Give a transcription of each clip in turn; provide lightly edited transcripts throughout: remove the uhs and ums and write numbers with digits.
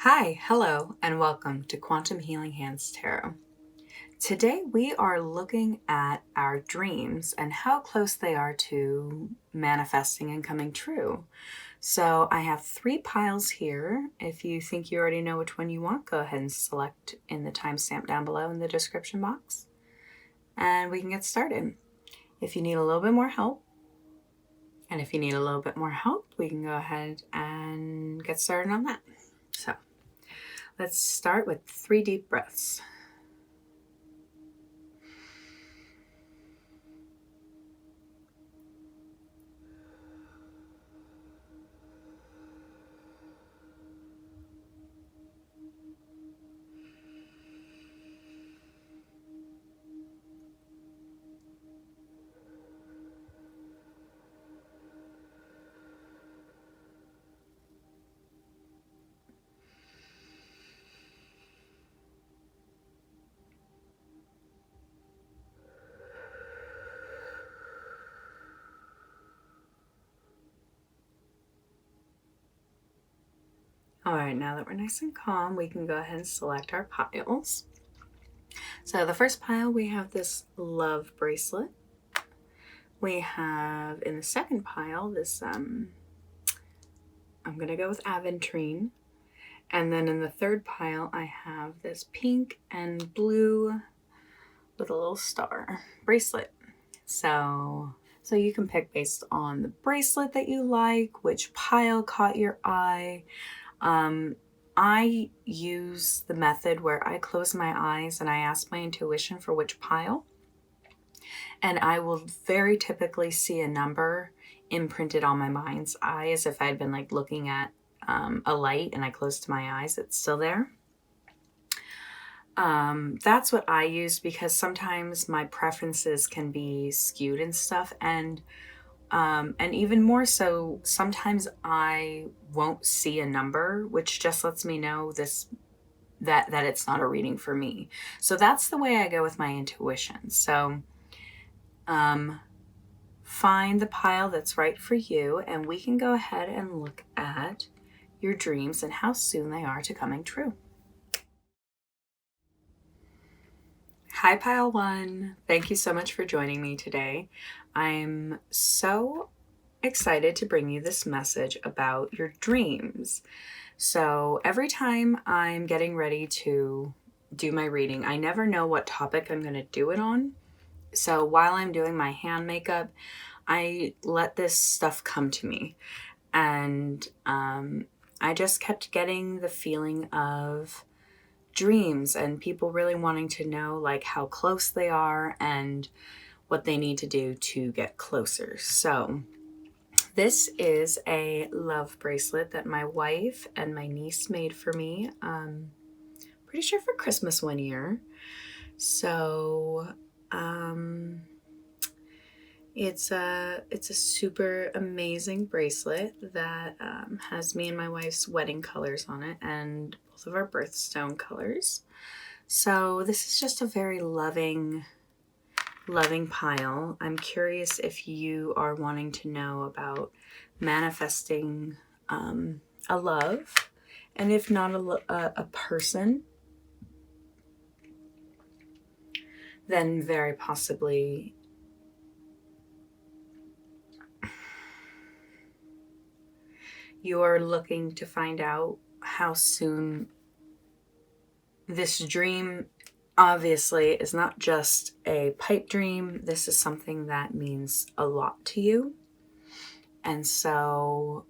Hi, hello, and welcome to Quantum Healing Hands Tarot. Today we are looking at our dreams and how close they are to manifesting and coming true. So I have 3 piles here. If you think you already know which one you want, go ahead and select in the timestamp down below in the description box, and we can get started. If you need a little bit more help, we can go ahead and get started on that. So let's start with 3 deep breaths. All right, now that we're nice and calm, we can go ahead and select our piles. So the first pile, we have this love bracelet. We have in the second pile this, I'm going to go with aventurine. And then in the third pile, I have this pink and blue with a little star bracelet. So you can pick based on the bracelet that you like, which pile caught your eye. I use the method where I close my eyes and I ask my intuition for which pile. And I will very typically see a number imprinted on my mind's eye as if I had been like looking at a light and I closed my eyes. It's still there. That's what I use because sometimes my preferences can be skewed and stuff. And even more so, sometimes I won't see a number, which just lets me know that it's not a reading for me. So that's the way I go with my intuition. So find the pile that's right for you, and we can go ahead and look at your dreams and how soon they are to coming true. Hi, pile 1. Thank you so much for joining me today. I'm so excited to bring you this message about your dreams. So every time I'm getting ready to do my reading, I never know what topic I'm going to do it on. So while I'm doing my hand makeup, I let this stuff come to me. And I just kept getting the feeling of dreams and people really wanting to know like how close they are and what they need to do to get closer. So this is a love bracelet that my wife and my niece made for me, pretty sure for Christmas one year. So it's a super amazing bracelet that has me and my wife's wedding colors on it and both of our birthstone colors. So this is just a very loving pile. I'm curious if you are wanting to know about manifesting a love, and if not a person, then very possibly you're looking to find out how soon this dream obviously is not just a pipe dream. This is something that means a lot to you. And so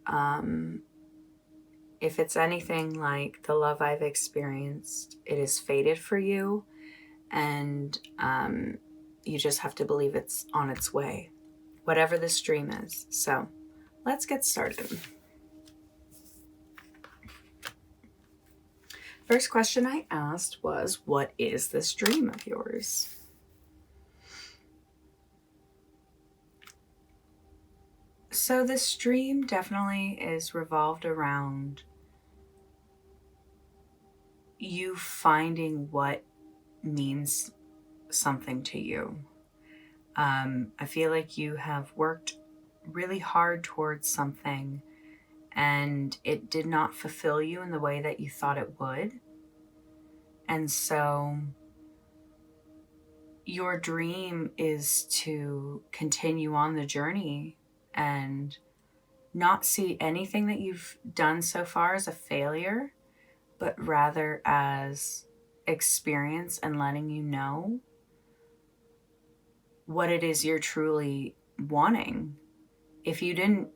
if it's anything like the love I've experienced, it is fated for you, and you just have to believe it's on its way, whatever this dream is. So let's get started. First question I asked was, what is this dream of yours? So this dream definitely is revolved around you finding what means something to you. I feel like you have worked really hard towards something, and it did not fulfill you in the way that you thought it would. And so your dream is to continue on the journey and not see anything that you've done so far as a failure, but rather as experience and letting you know what it is you're truly wanting. If you didn't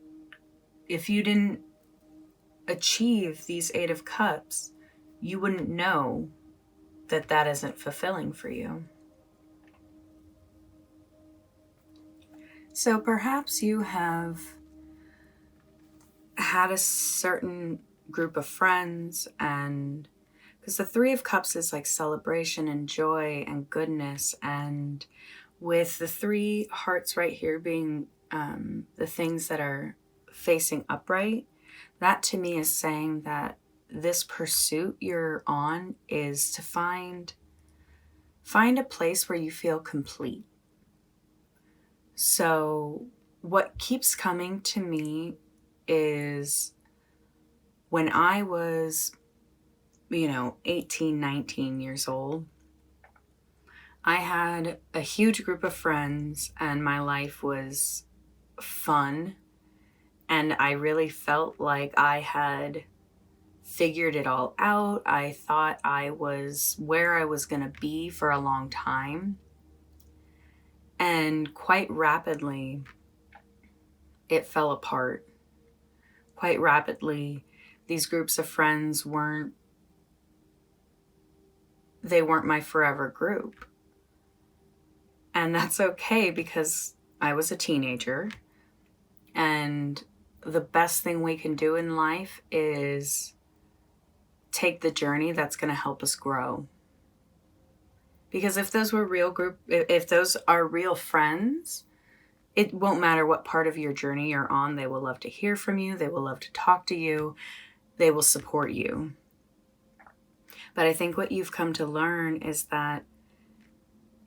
achieve these 8 of Cups, you wouldn't know that that isn't fulfilling for you. So perhaps you have had a certain group of friends, and because the 3 of Cups is like celebration and joy and goodness, and with the 3 hearts right here being the things that are facing upright, that to me is saying that this pursuit you're on is to find a place where you feel complete. So what keeps coming to me is when I was, 18, 19 years old, I had a huge group of friends and my life was fun. And I really felt like I had figured it all out. I thought I was where I was going to be for a long time. And quite rapidly, it fell apart. Quite rapidly, these groups of friends weren't my forever group. And that's okay, because I was a teenager, and the best thing we can do in life is take the journey that's going to help us grow. Because if those are real friends, it won't matter what part of your journey you're on. They will love to hear from you. They will love to talk to you. They will support you. But I think what you've come to learn is that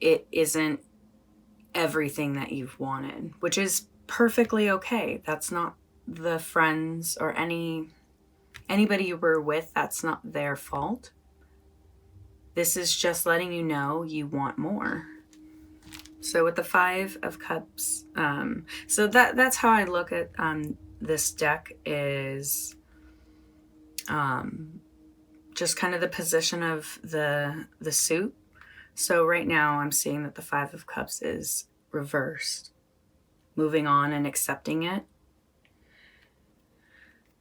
it isn't everything that you've wanted, which is perfectly okay. That's not the friends or anybody you were with. That's not their fault. This is just letting you know you want more. So with the 5 of Cups, so that's how I look at this deck, is just kind of the position of the suit. So right now I'm seeing that the 5 of Cups is reversed. Moving on and accepting it.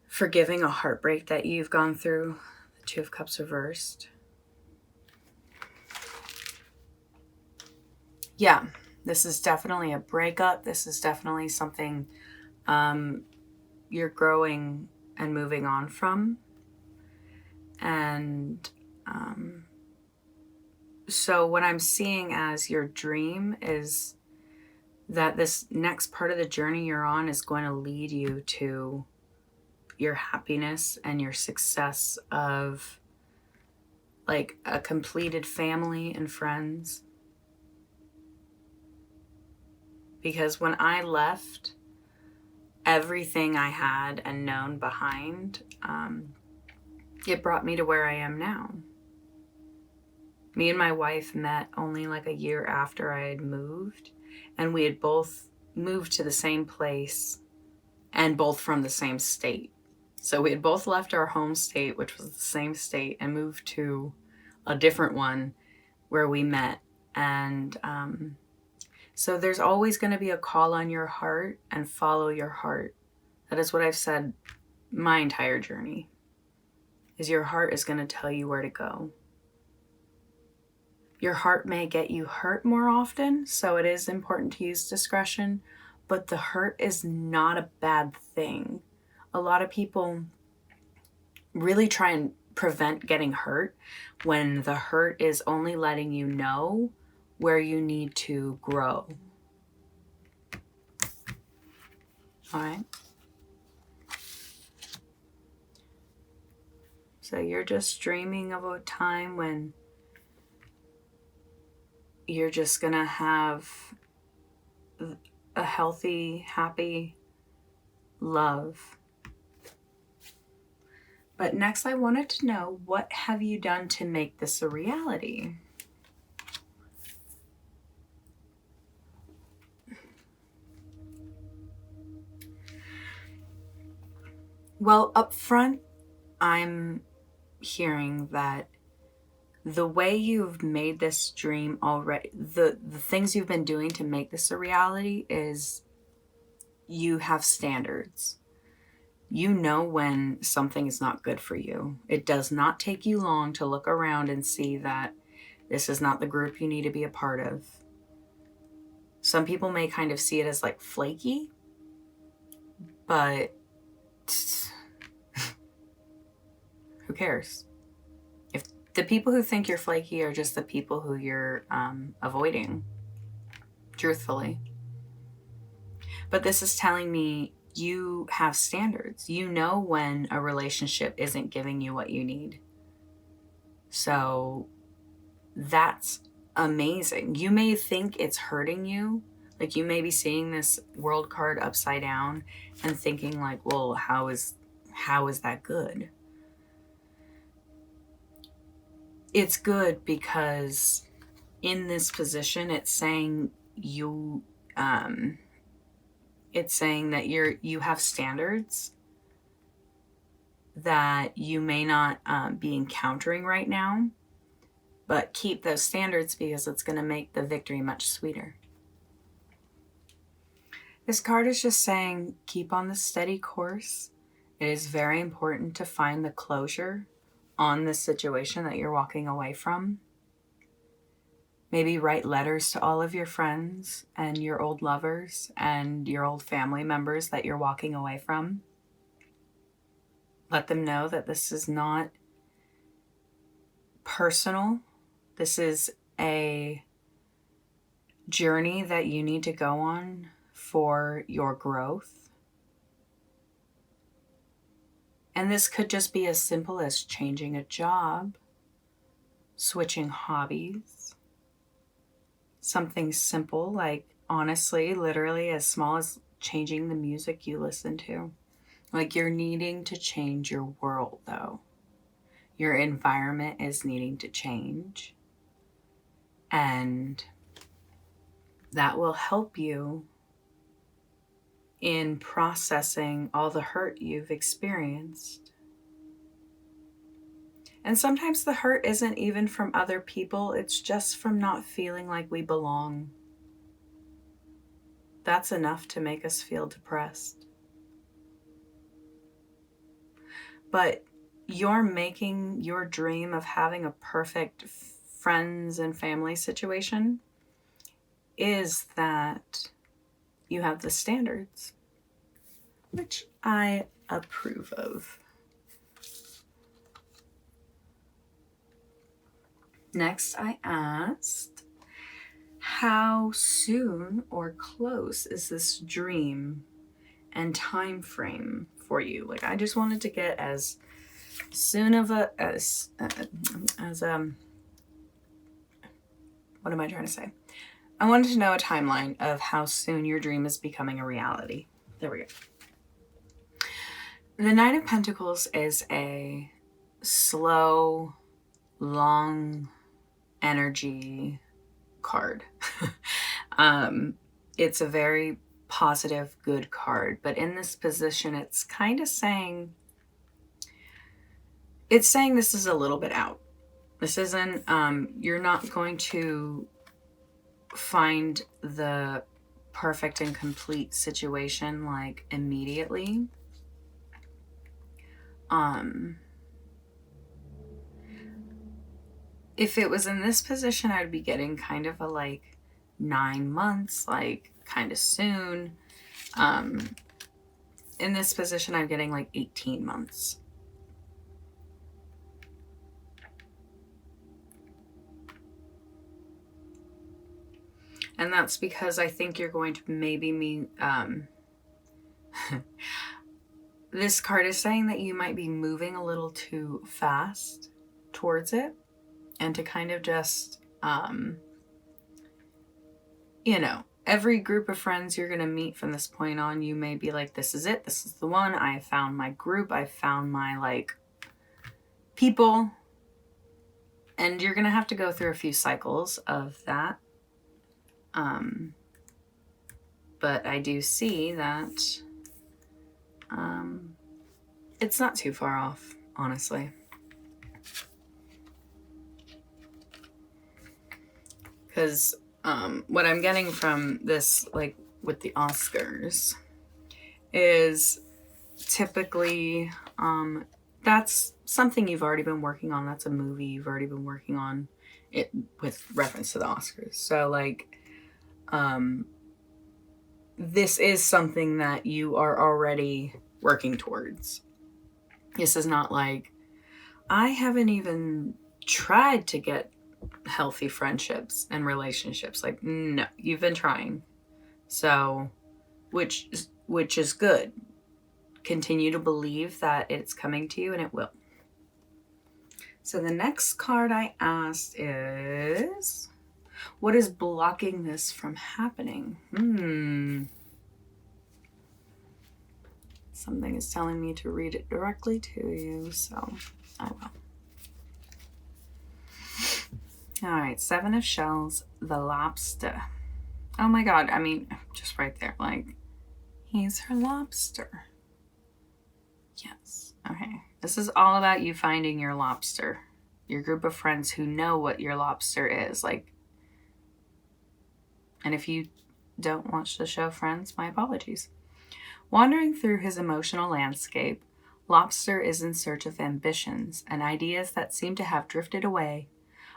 Forgiving a heartbreak that you've gone through. The 2 of Cups reversed. Yeah, this is definitely a breakup. This is definitely something you're growing and moving on from. And so what I'm seeing as your dream is that this next part of the journey you're on is going to lead you to your happiness and your success of like a completed family and friends. Because when I left everything I had and known behind, it brought me to where I am now. Me and my wife met only like a year after I had moved, and we had both moved to the same place and both from the same state. So we had both left our home state, which was the same state, and moved to a different one where we met. And so there's always going to be a call on your heart, and follow your heart. That is what I've said my entire journey, is your heart is going to tell you where to go. Your heart may get you hurt more often, so it is important to use discretion, but the hurt is not a bad thing. A lot of people really try and prevent getting hurt when the hurt is only letting you know where you need to grow. All right. So you're just dreaming of a time when you're just going to have a healthy, happy love. But next I wanted to know, what have you done to make this a reality? Well, up front, I'm hearing that the way you've made this dream already, the things you've been doing to make this a reality is you have standards. You know when something is not good for you. It does not take you long to look around and see that this is not the group you need to be a part of. Some people may kind of see it as like flaky, but who cares? If the people who think you're flaky are just the people who you're avoiding, truthfully. But this is telling me you have standards. You know when a relationship isn't giving you what you need. So that's amazing. You may think it's hurting you. Like, you may be seeing this world card upside down and thinking like, well, how is that good? It's good because in this position, it's saying it's saying that you have standards that you may not be encountering right now, but keep those standards because it's going to make the victory much sweeter. This card is just saying, keep on the steady course. It is very important to find the closure on this situation that you're walking away from. Maybe write letters to all of your friends and your old lovers and your old family members that you're walking away from. Let them know that this is not personal. This is a journey that you need to go on for your growth. And this could just be as simple as changing a job, switching hobbies, something simple like, honestly, literally as small as changing the music you listen to. Like, you're needing to change your world, though. Your environment is needing to change. And that will help you in processing all the hurt you've experienced. And sometimes the hurt isn't even from other people, it's just from not feeling like we belong. That's enough to make us feel depressed. But you're making your dream of having a perfect friends and family situation is that you have the standards, which I approve of. Next, I asked, how soon or close is this dream and time frame for you? Like, I just wanted to get as soon of a what am I trying to say? I wanted to know a timeline of how soon your dream is becoming a reality. There we go. The Knight of Pentacles is a slow, long energy card. It's a very positive, good card. But in this position, it's kind of saying, this is a little bit out. This isn't, you're not going to find the perfect and complete situation like immediately. If it was in this position, I'd be getting kind of a like 9 months, like kind of soon. In this position, I'm getting like 18 months. And that's because I think you're going to maybe this card is saying that you might be moving a little too fast towards it, and to kind of just, every group of friends you're going to meet from this point on, you may be like, this is it. This is the one. I have found my group. I found my people, and you're going to have to go through a few cycles of that. But I do see that it's not too far off, honestly. Because what I'm getting from this, like with the Oscars, is typically that's something you've already been working on. That's a movie you've already been working on it with reference to the Oscars. So like this is something that you are already working towards. This is not like, I haven't even tried to get healthy friendships and relationships. Like, no, you've been trying. So, which is good. Continue to believe that it's coming to you, and it will. So the next card I asked is, what is blocking this from happening? Something is telling me to read it directly to you, so I will. All right, 7 of Shells, the lobster. Oh my God, I mean, just right there, like, he's her lobster. Yes, okay. This is all about you finding your lobster, your group of friends who know what your lobster is, like. And if you don't watch the show Friends, my apologies. Wandering through his emotional landscape, Lobster is in search of ambitions and ideas that seem to have drifted away.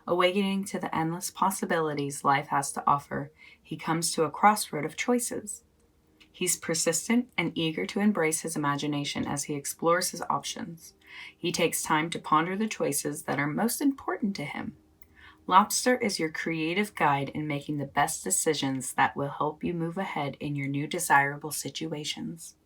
Awakening to the endless possibilities life has to offer, he comes to a crossroad of choices. He's persistent and eager to embrace his imagination as he explores his options. He takes time to ponder the choices that are most important to him. Lobster is your creative guide in making the best decisions that will help you move ahead in your new desirable situations.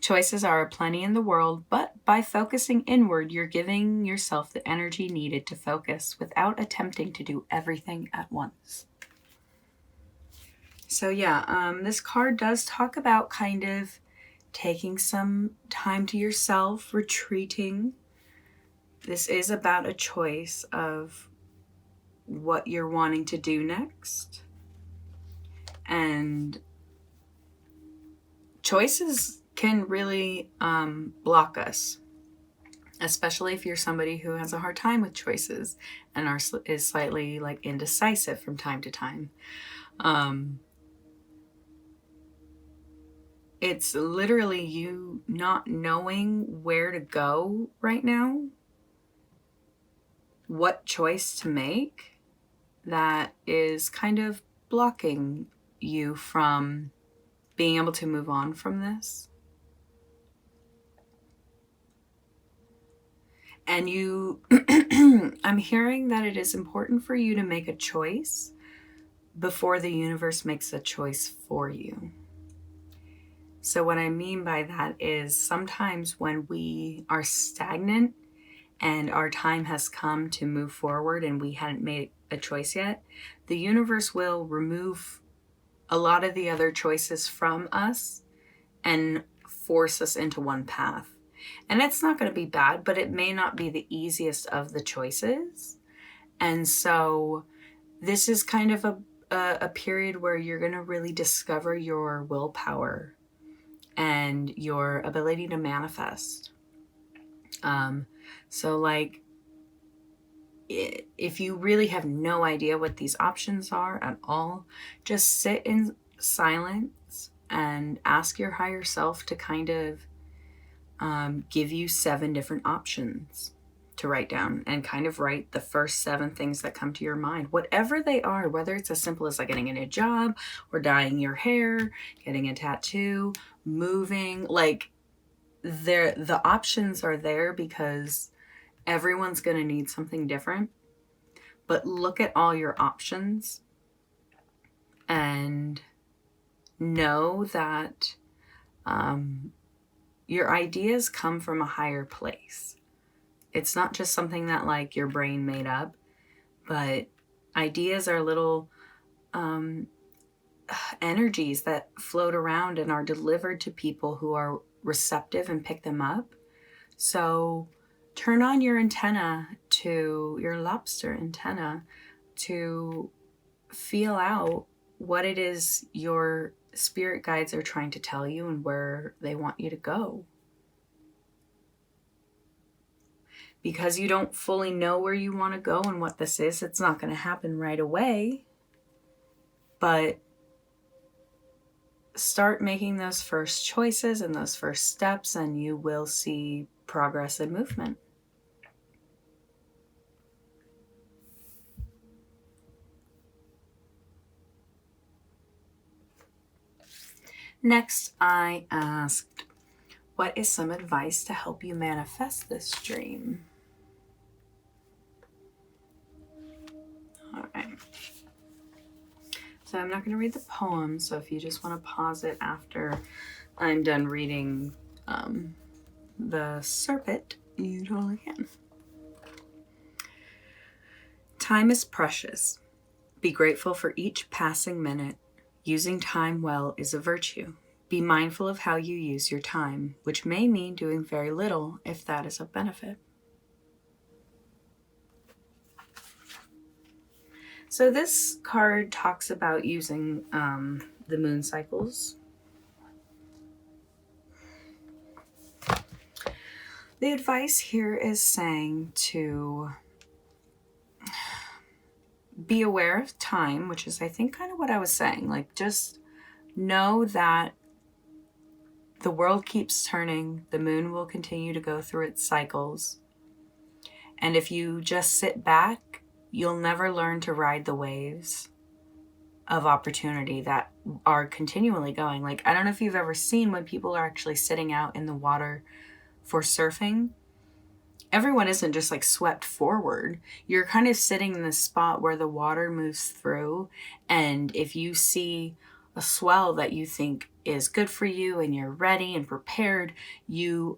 Choices are aplenty in the world, but by focusing inward, you're giving yourself the energy needed to focus without attempting to do everything at once. So yeah, this card does talk about kind of taking some time to yourself, retreating. This is about a choice of what you're wanting to do next. And choices can really block us, especially if you're somebody who has a hard time with choices and is slightly like indecisive from time to time. It's literally you not knowing where to go right now, what choice to make, that is kind of blocking you from being able to move on from this. And I'm hearing that it is important for you to make a choice before the universe makes a choice for you. So what I mean by that is sometimes when we are stagnant and our time has come to move forward and we hadn't made a choice yet, the universe will remove a lot of the other choices from us and force us into one path. And it's not going to be bad, but it may not be the easiest of the choices. And so this is kind of a period where you're going to really discover your willpower and your ability to manifest. So like, if you really have no idea what these options are at all, just sit in silence and ask your higher self to kind of give you 7 different options to write down, and kind of write the first 7 things that come to your mind, whatever they are, whether it's as simple as like getting a new job or dyeing your hair, getting a tattoo, moving. Like, the options are there because everyone's going to need something different. But look at all your options and know that your ideas come from a higher place. It's not just something that like your brain made up, but ideas are little energies that float around and are delivered to people who are receptive and pick them up. So Turn on your antenna to your lobster antenna to feel out what it is your spirit guides are trying to tell you and where they want you to go. Because you don't fully know where you want to go and what this is, it's not going to happen right away. But start making those first choices and those first steps, and you will see progress and movement. Next, I asked, what is some advice to help you manifest this dream? All right. So I'm not going to read the poem, so if you just want to pause it after I'm done reading the Serpent, you totally can. Time is precious. Be grateful for each passing minute. Using time well is a virtue. Be mindful of how you use your time, which may mean doing very little if that is of benefit. So this card talks about using the moon cycles. The advice here is saying to be aware of time, which is, I think, kind of what I was saying. Like, just know that the world keeps turning. The moon will continue to go through its cycles. And if you just sit back, you'll never learn to ride the waves of opportunity that are continually going. Like, I don't know if you've ever seen when people are actually sitting out in the water for surfing. Everyone isn't just like swept forward. You're kind of sitting in the spot where the water moves through. And if you see a swell that you think is good for you and you're ready and prepared, you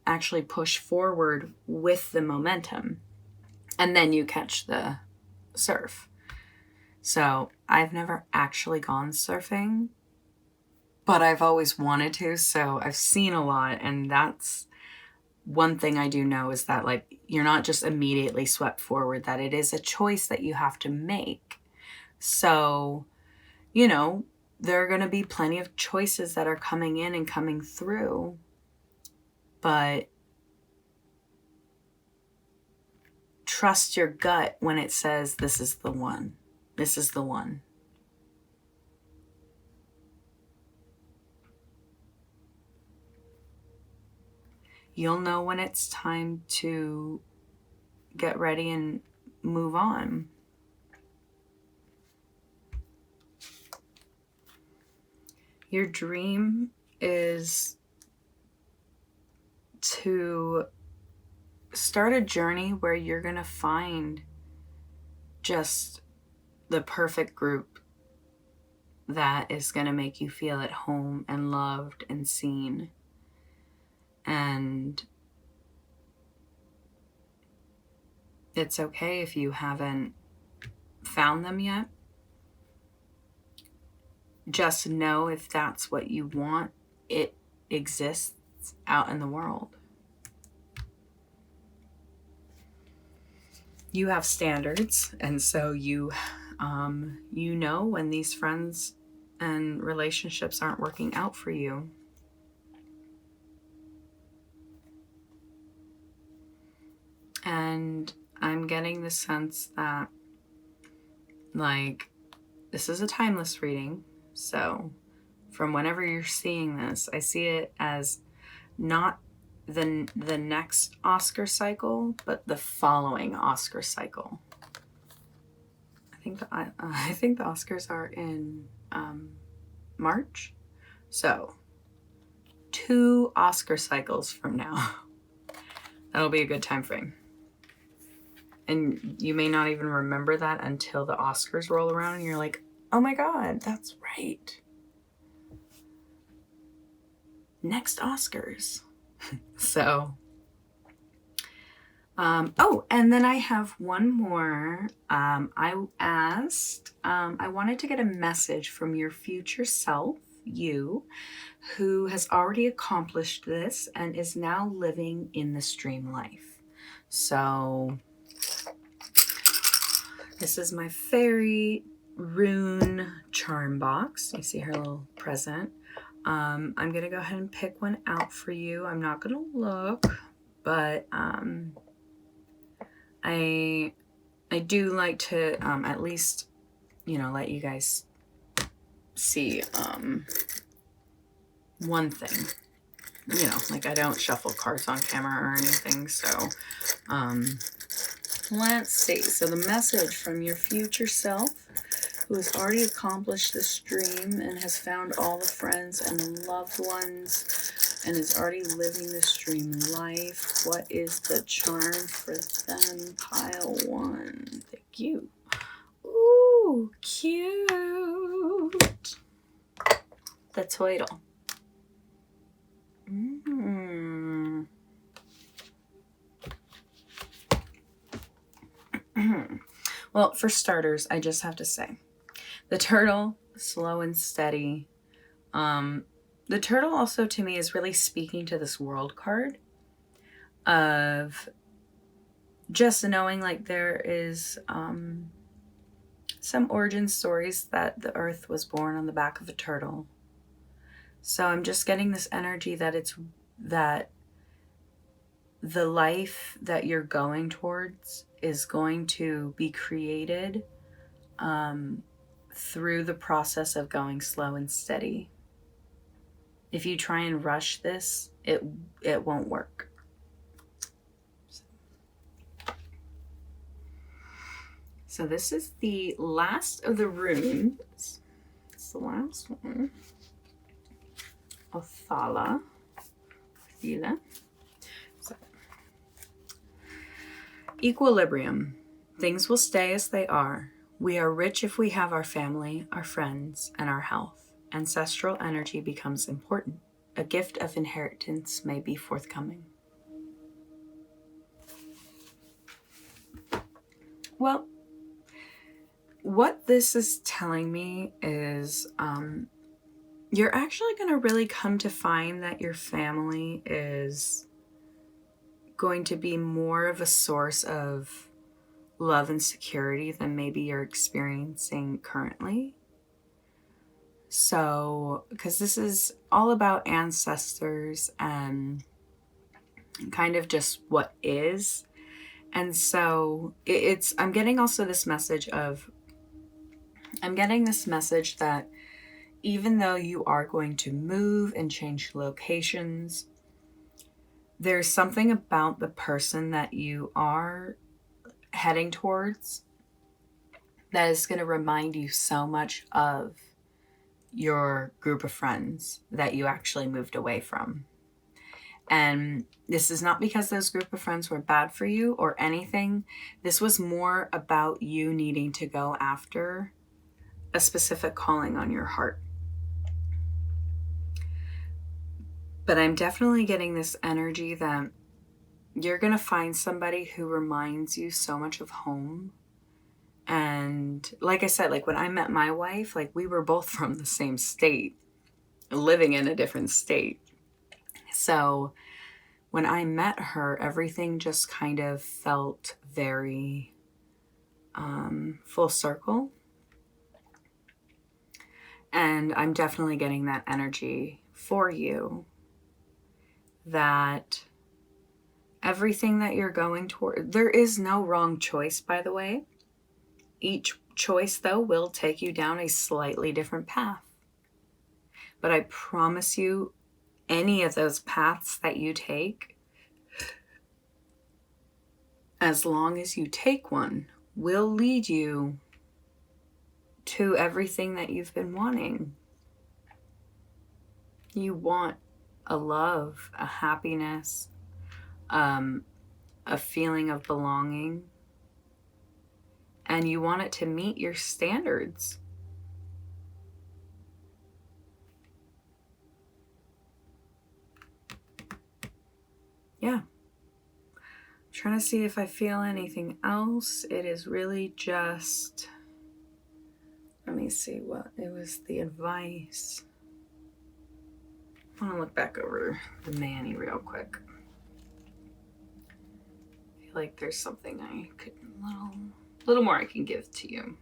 actually push forward with the momentum. And then you catch the surf. So I've never actually gone surfing, but I've always wanted to. So I've seen a lot, and that's one thing I do know is that, like, you're not just immediately swept forward, that it is a choice that you have to make. So, you know, there are going to be plenty of choices that are coming in and coming through, but trust your gut when it says, this is the one. This is the one. You'll know when it's time to get ready and move on. Your dream is to start a journey where you're going to find just the perfect group that is going to make you feel at home and loved and seen. And it's okay if you haven't found them yet. Just know if that's what you want, it exists out in the world. You have standards, and so you know when these friends and relationships aren't working out for you. And I'm getting the sense that, like, this is a timeless reading. So from whenever you're seeing this, I see it as not the next Oscar cycle, but the following Oscar cycle. I think the Oscars are in March. So 2 Oscar cycles from now. That'll be a good time frame. And you may not even remember that until the Oscars roll around and you're like, oh my God, that's right. Next Oscars. So, and then I have one more. I wanted to get a message from your future self, you, who has already accomplished this and is now living in the stream life. So this is my fairy rune charm box. You see her little present. I'm going to go ahead and pick one out for you. I'm not going to look, but I do like to at least, let you guys see one thing. Like I don't shuffle cards on camera or anything, so let's see. So the message from your future self, who has already accomplished this dream and has found all the friends and loved ones and is already living this dream life. What is the charm for them? Pile 1. Thank you. Ooh, cute. The Twiddle. Well, for starters, I just have to say, the turtle, slow and steady. The turtle also to me is really speaking to this world card of just knowing like there is some origin stories that the earth was born on the back of a turtle. So I'm just getting this energy that the life that you're going towards is going to be created through the process of going slow and steady. If you try and rush this, it won't work. So this is the last of the runes. It's the last one. Othala. So, equilibrium. Things will stay as they are. We are rich if we have our family, our friends, and our health. Ancestral energy becomes important. A gift of inheritance may be forthcoming. Well, what this is telling me is you're actually going to really come to find that your family is going to be more of a source of love and security than maybe you're experiencing currently. So, because this is all about ancestors and kind of just what is. And so I'm getting also this message that even though you are going to move and change locations, there's something about the person that you are heading towards that is going to remind you so much of your group of friends that you actually moved away from. And this is not because those group of friends were bad for you or anything. This was more about you needing to go after a specific calling on your heart. But I'm definitely getting this energy that you're going to find somebody who reminds you so much of home. And like I said, like when I met my wife, like we were both from the same state, living in a different state. So when I met her, everything just kind of felt very full circle. And I'm definitely getting that energy for you, that everything that you're going toward, there is no wrong choice, by the way. Each choice, though, will take you down a slightly different path. But I promise you, any of those paths that you take, as long as you take one, will lead you to everything that you've been wanting. You want a love, a happiness, a feeling of belonging, and you want it to meet your standards. Yeah. I'm trying to see if I feel anything else. It is really just, let me see what it was, the advice. I want to look back over the Manny real quick. feel like there's something I could, little more I can give to you.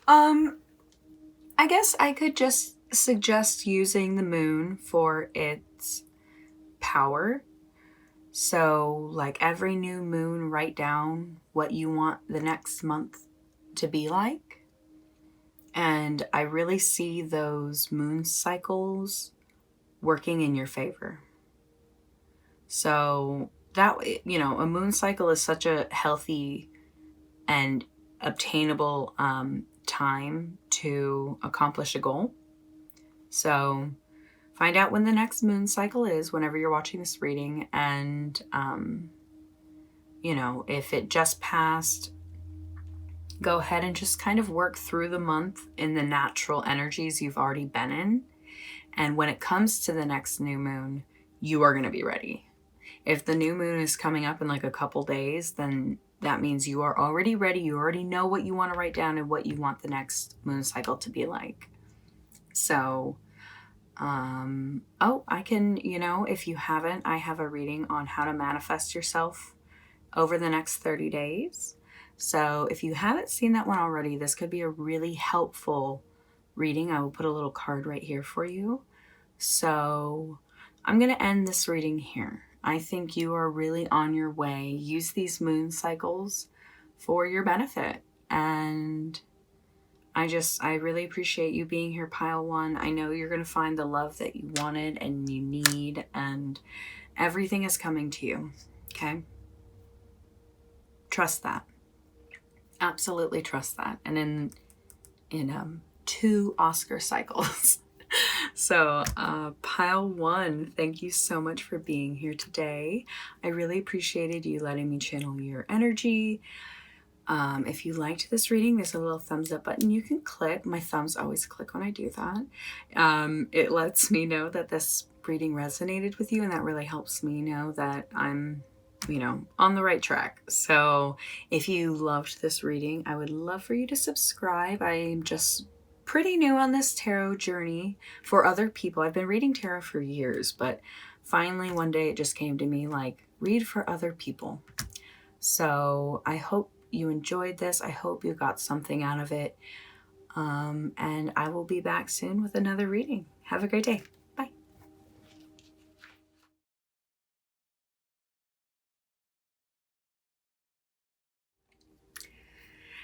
I guess I could just suggest using the moon for its power. So, like every new moon, write down what you want the next month to be like. And I really see those moon cycles working in your favor. So that, a moon cycle is such a healthy and obtainable time to accomplish a goal. So find out when the next moon cycle is whenever you're watching this reading. And, if it just passed, go ahead and just kind of work through the month in the natural energies you've already been in. And when it comes to the next new moon, you are going to be ready. If the new moon is coming up in like a couple days, then that means you are already ready. You already know what you want to write down and what you want the next moon cycle to be like. So, I can, if you haven't, I have a reading on how to manifest yourself over the next 30 days. So if you haven't seen that one already, this could be a really helpful reading. I will put a little card right here for you. So I'm going to end this reading here. I think you are really on your way. Use these moon cycles for your benefit. And I really appreciate you being here, Pile 1. I know you're going to find the love that you wanted and you need, and everything is coming to you. Okay? Trust that. Absolutely trust that. And in 2 Oscar cycles. So, Pile 1, thank you so much for being here today. I really appreciated you letting me channel your energy. If you liked this reading, there's a little thumbs up button you can click. My thumbs always click when I do that. It lets me know that this reading resonated with you, and that really helps me know that I'm on the right track. So if you loved this reading, I would love for you to subscribe. I'm just pretty new on this tarot journey for other people. I've been reading tarot for years, but finally one day it just came to me like, read for other people. So I hope you enjoyed this. I hope you got something out of it. And I will be back soon with another reading. Have a great day. Bye.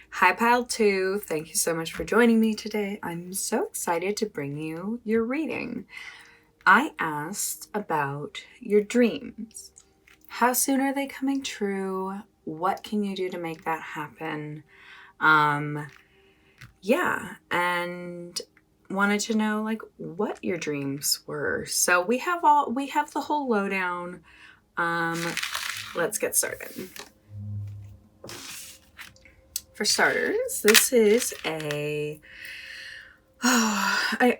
Hi, Pile 2. Thank you so much for joining me today. I'm so excited to bring you your reading. I asked about your dreams. How soon are they coming true? What can you do to make that happen? And wanted to know like what your dreams were. So we have the whole lowdown. Let's get started. For starters, this is I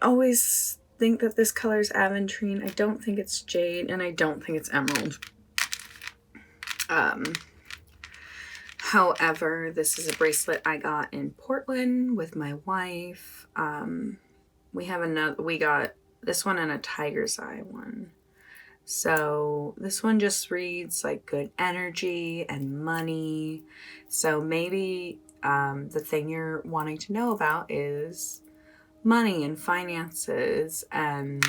always think that this color is aventurine. I don't think it's jade, and I don't think it's emerald. However, this is a bracelet I got in Portland with my wife. We got this one and a tiger's eye one. So this one just reads like good energy and money. So maybe the thing you're wanting to know about is money and finances, and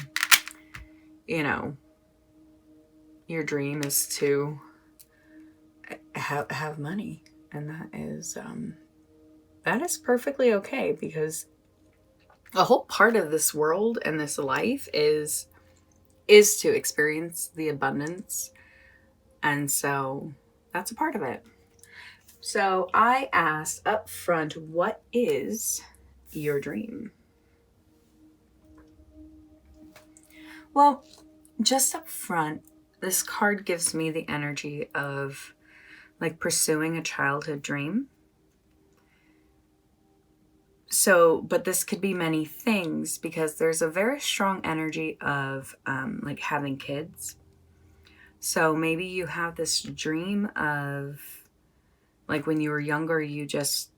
your dream is to have money, and that is perfectly okay, because a whole part of this world and this life is to experience the abundance, and so that's a part of it. So I asked up front, what is your dream? Well, just up front, this card gives me the energy of like pursuing a childhood dream. So, but this could be many things, because there's a very strong energy of like having kids. So maybe you have this dream of like when you were younger, you just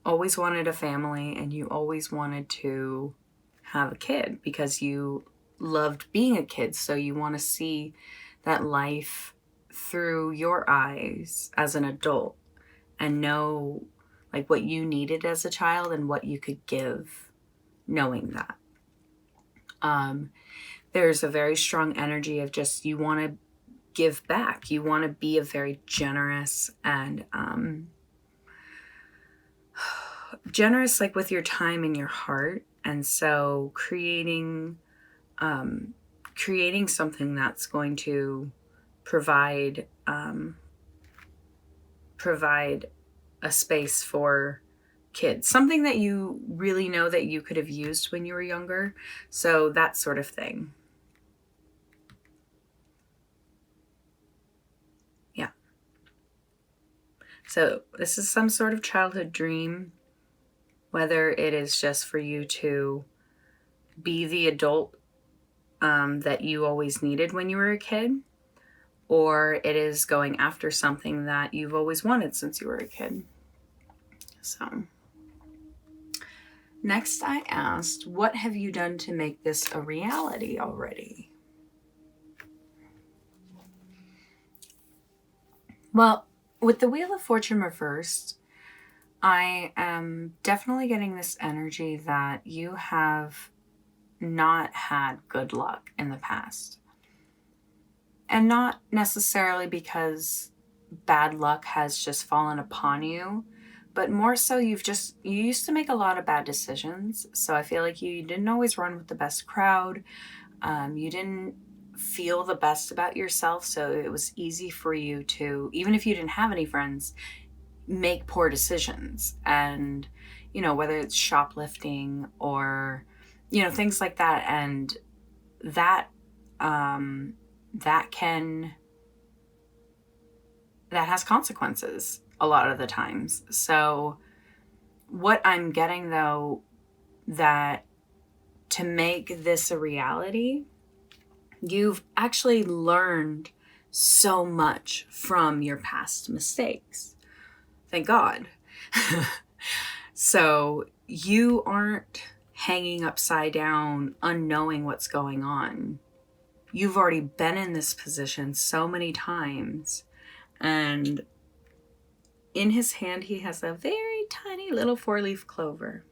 always wanted a family and you always wanted to have a kid because you loved being a kid. So you want to see that life through your eyes as an adult and know like what you needed as a child and what you could give knowing that. There's a very strong energy of just you want to give back. You want to be a very generous and generous like with your time and your heart. And so creating something that's going to provide a space for kids, something that you really know that you could have used when you were younger. So that sort of thing. Yeah. So this is some sort of childhood dream, whether it is just for you to be the adult that you always needed when you were a kid, or it is going after something that you've always wanted since you were a kid. So next I asked, what have you done to make this a reality already? Well, with the Wheel of Fortune reversed, I am definitely getting this energy that you have not had good luck in the past. And not necessarily because bad luck has just fallen upon you, but more so you used to make a lot of bad decisions. So I feel like you didn't always run with the best crowd. You didn't feel the best about yourself. So it was easy for you to, even if you didn't have any friends, make poor decisions. And, whether it's shoplifting or, things like that. And that has consequences a lot of the times. So what I'm getting though, that to make this a reality, you've actually learned so much from your past mistakes. Thank God. So you aren't hanging upside down, unknowing what's going on. You've already been in this position so many times. And in his hand, he has a very tiny little 4-leaf clover,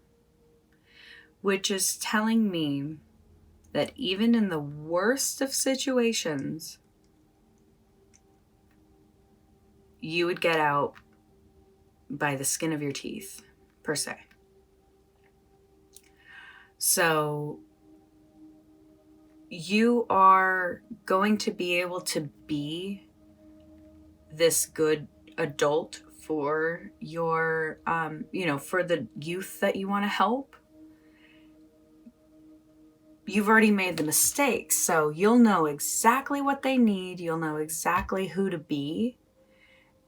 which is telling me that even in the worst of situations, you would get out by the skin of your teeth, per se. So you are going to be able to be this good adult for your, for the youth that you want to help. You've already made the mistakes, so you'll know exactly what they need. You'll know exactly who to be.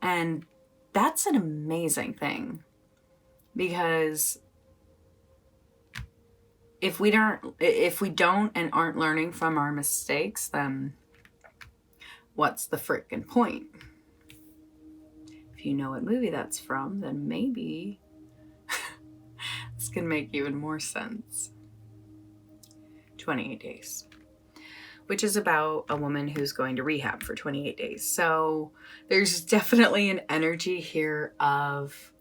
And that's an amazing thing, because if we don't and aren't learning from our mistakes, then what's the frickin' point? If you know what movie that's from, then maybe this can make even more sense. 28 Days, which is about a woman who's going to rehab for 28 days. So there's definitely an energy here of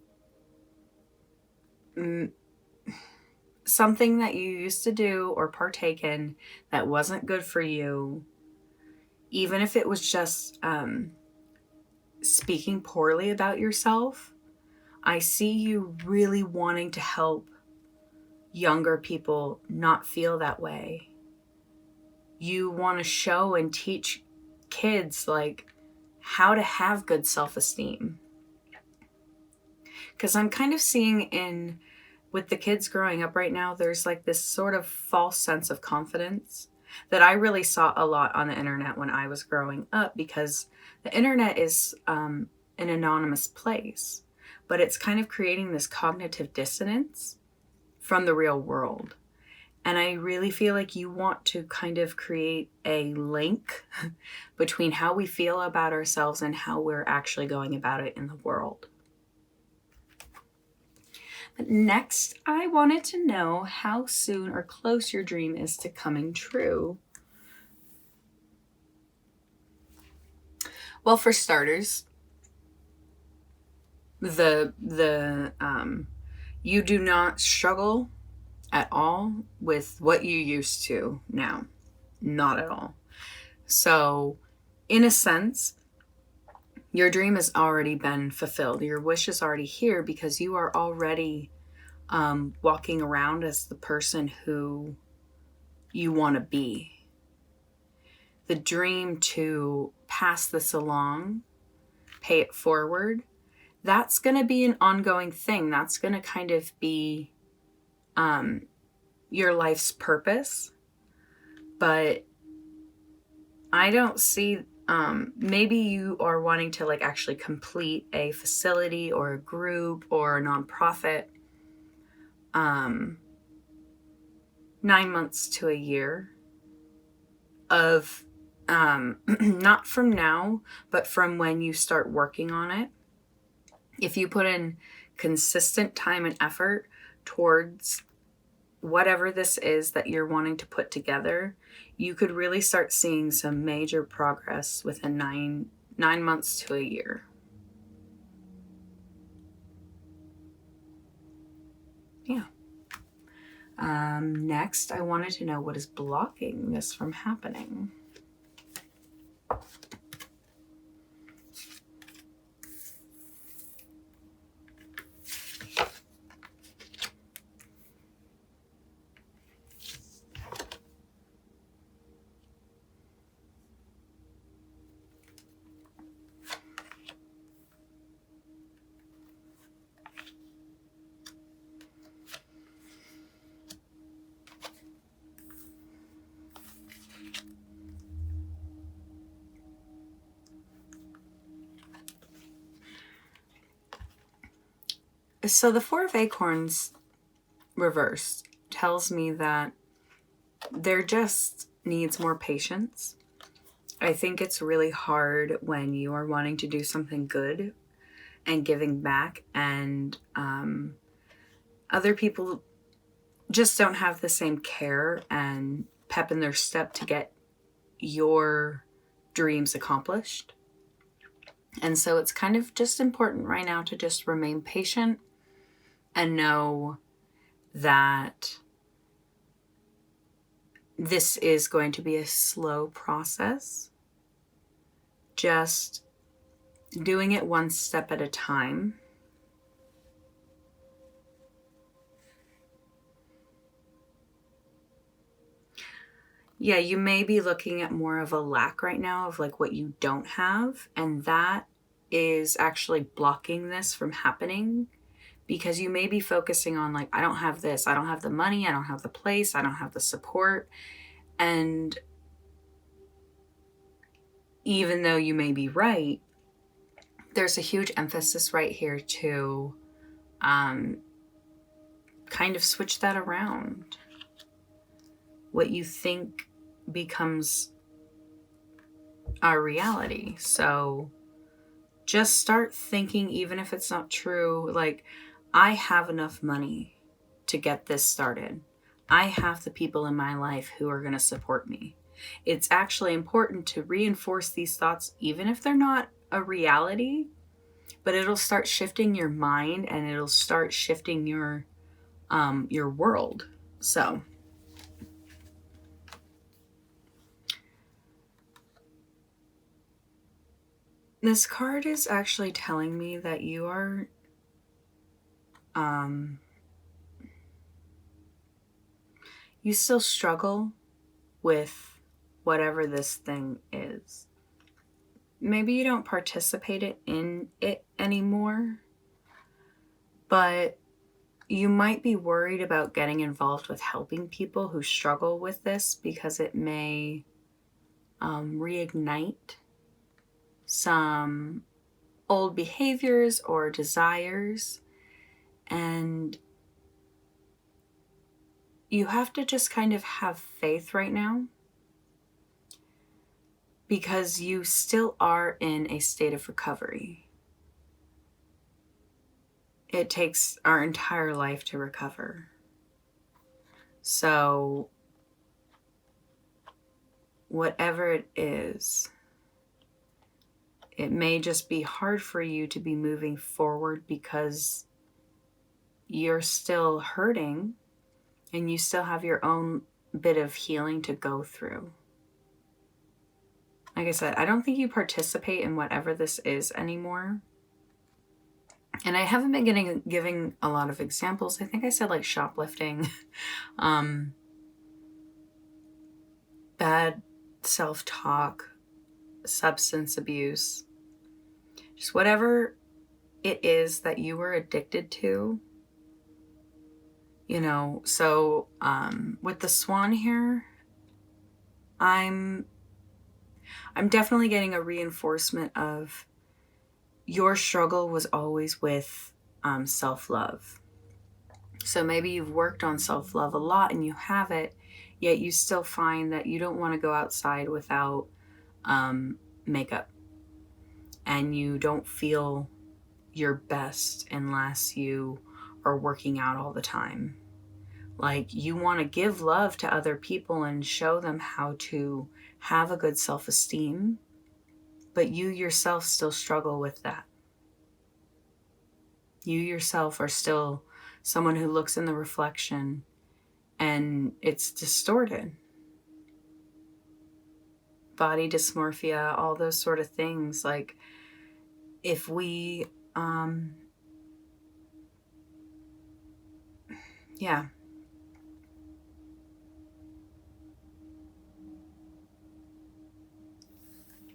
something that you used to do or partake in that wasn't good for you, even if it was just speaking poorly about yourself. I see you really wanting to help younger people not feel that way. You want to show and teach kids like how to have good self-esteem. Because I'm kind of seeing with the kids growing up right now, there's like this sort of false sense of confidence that I really saw a lot on the internet when I was growing up, because the internet is an anonymous place, but it's kind of creating this cognitive dissonance from the real world. And I really feel like you want to kind of create a link between how we feel about ourselves and how we're actually going about it in the world. But next, I wanted to know how soon or close your dream is to coming true. Well, for starters, you do not struggle at all with what you used to now. Not at all. So, in a sense, your dream has already been fulfilled. Your wish is already here because you are already walking around as the person who you want to be. The dream to pass this along, pay it forward, that's going to be an ongoing thing. That's going to kind of be your life's purpose. But I don't see, maybe you are wanting to like actually complete a facility or a group or a nonprofit 9 months to a year of not from now, but from when you start working on it. If you put in consistent time and effort towards whatever this is that you're wanting to put together, you could really start seeing some major progress within 9 months to a year. Yeah. Next, I wanted to know what is blocking this from happening. So the Four of Acorns reversed tells me that there just needs more patience. I think it's really hard when you are wanting to do something good and giving back, and other people just don't have the same care and pep in their step to get your dreams accomplished. And so it's kind of just important right now to just remain patient and know that this is going to be a slow process. Just doing it one step at a time. Yeah, you may be looking at more of a lack right now of like what you don't have, and that is actually blocking this from happening, because you may be focusing on like, I don't have this, I don't have the money, I don't have the place, I don't have the support. And even though you may be right, there's a huge emphasis right here to kind of switch that around. What you think becomes our reality. So just start thinking, even if it's not true, like, I have enough money to get this started. I have the people in my life who are going to support me. It's actually important to reinforce these thoughts, even if they're not a reality, but it'll start shifting your mind and it'll start shifting your world. So this card is actually telling me that you are you still struggle with whatever this thing is. Maybe you don't participate in it anymore, but you might be worried about getting involved with helping people who struggle with this, because it may reignite some old behaviors or desires. And you have to just kind of have faith right now, because you still are in a state of recovery. It takes our entire life to recover. So whatever it is, It may just be hard for you to be moving forward because you're still hurting and you still have your own bit of healing to go through. Like I said, I don't think you participate in whatever this is anymore. And I haven't been giving a lot of examples. I think I said like shoplifting, bad self-talk, substance abuse, just whatever it is that you were addicted to. So with the swan here, I'm definitely getting a reinforcement of your struggle was always with self-love. So maybe you've worked on self-love a lot and you have it, yet you still find that you don't want to go outside without makeup. And you don't feel your best unless you are working out all the time. Like, you want to give love to other people and show them how to have a good self-esteem, but you yourself still struggle with that. You yourself are still someone who looks in the reflection and it's distorted. Body dysmorphia, all those sort of things. Like, if we, yeah.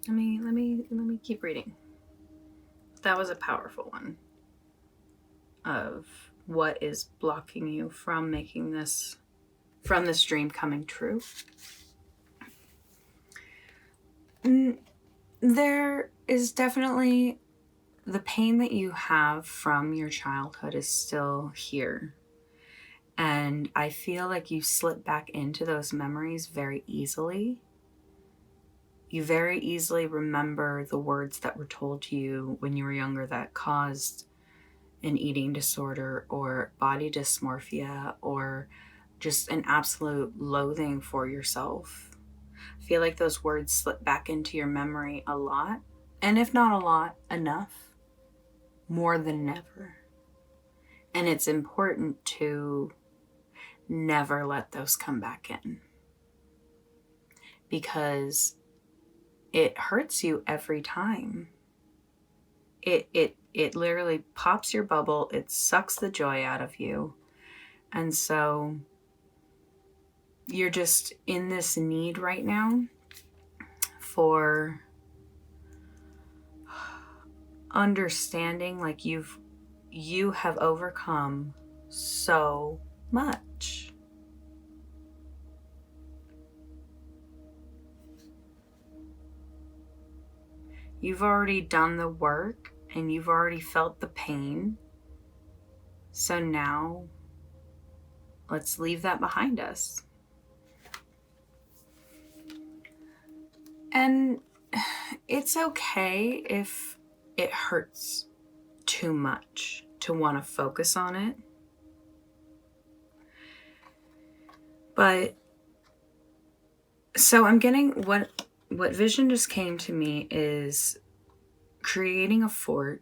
Let me keep reading. That was a powerful one of what is blocking you from making this, from this dream coming true. There is definitely the pain that you have from your childhood is still here. And I feel like you slip back into those memories very easily. You very easily remember the words that were told to you when you were younger that caused an eating disorder or body dysmorphia or just an absolute loathing for yourself. I feel like those words slip back into your memory a lot. And if not a lot, enough. More than never. And it's important to never let those come back in. Because it hurts you every time. It literally pops your bubble. It sucks the joy out of you. And so you're just in this need right now for understanding, like you have overcome so much. You've already done the work and you've already felt the pain. So now let's leave that behind us. And it's okay if it hurts too much to want to focus on it. But so I'm getting what vision just came to me is creating a fort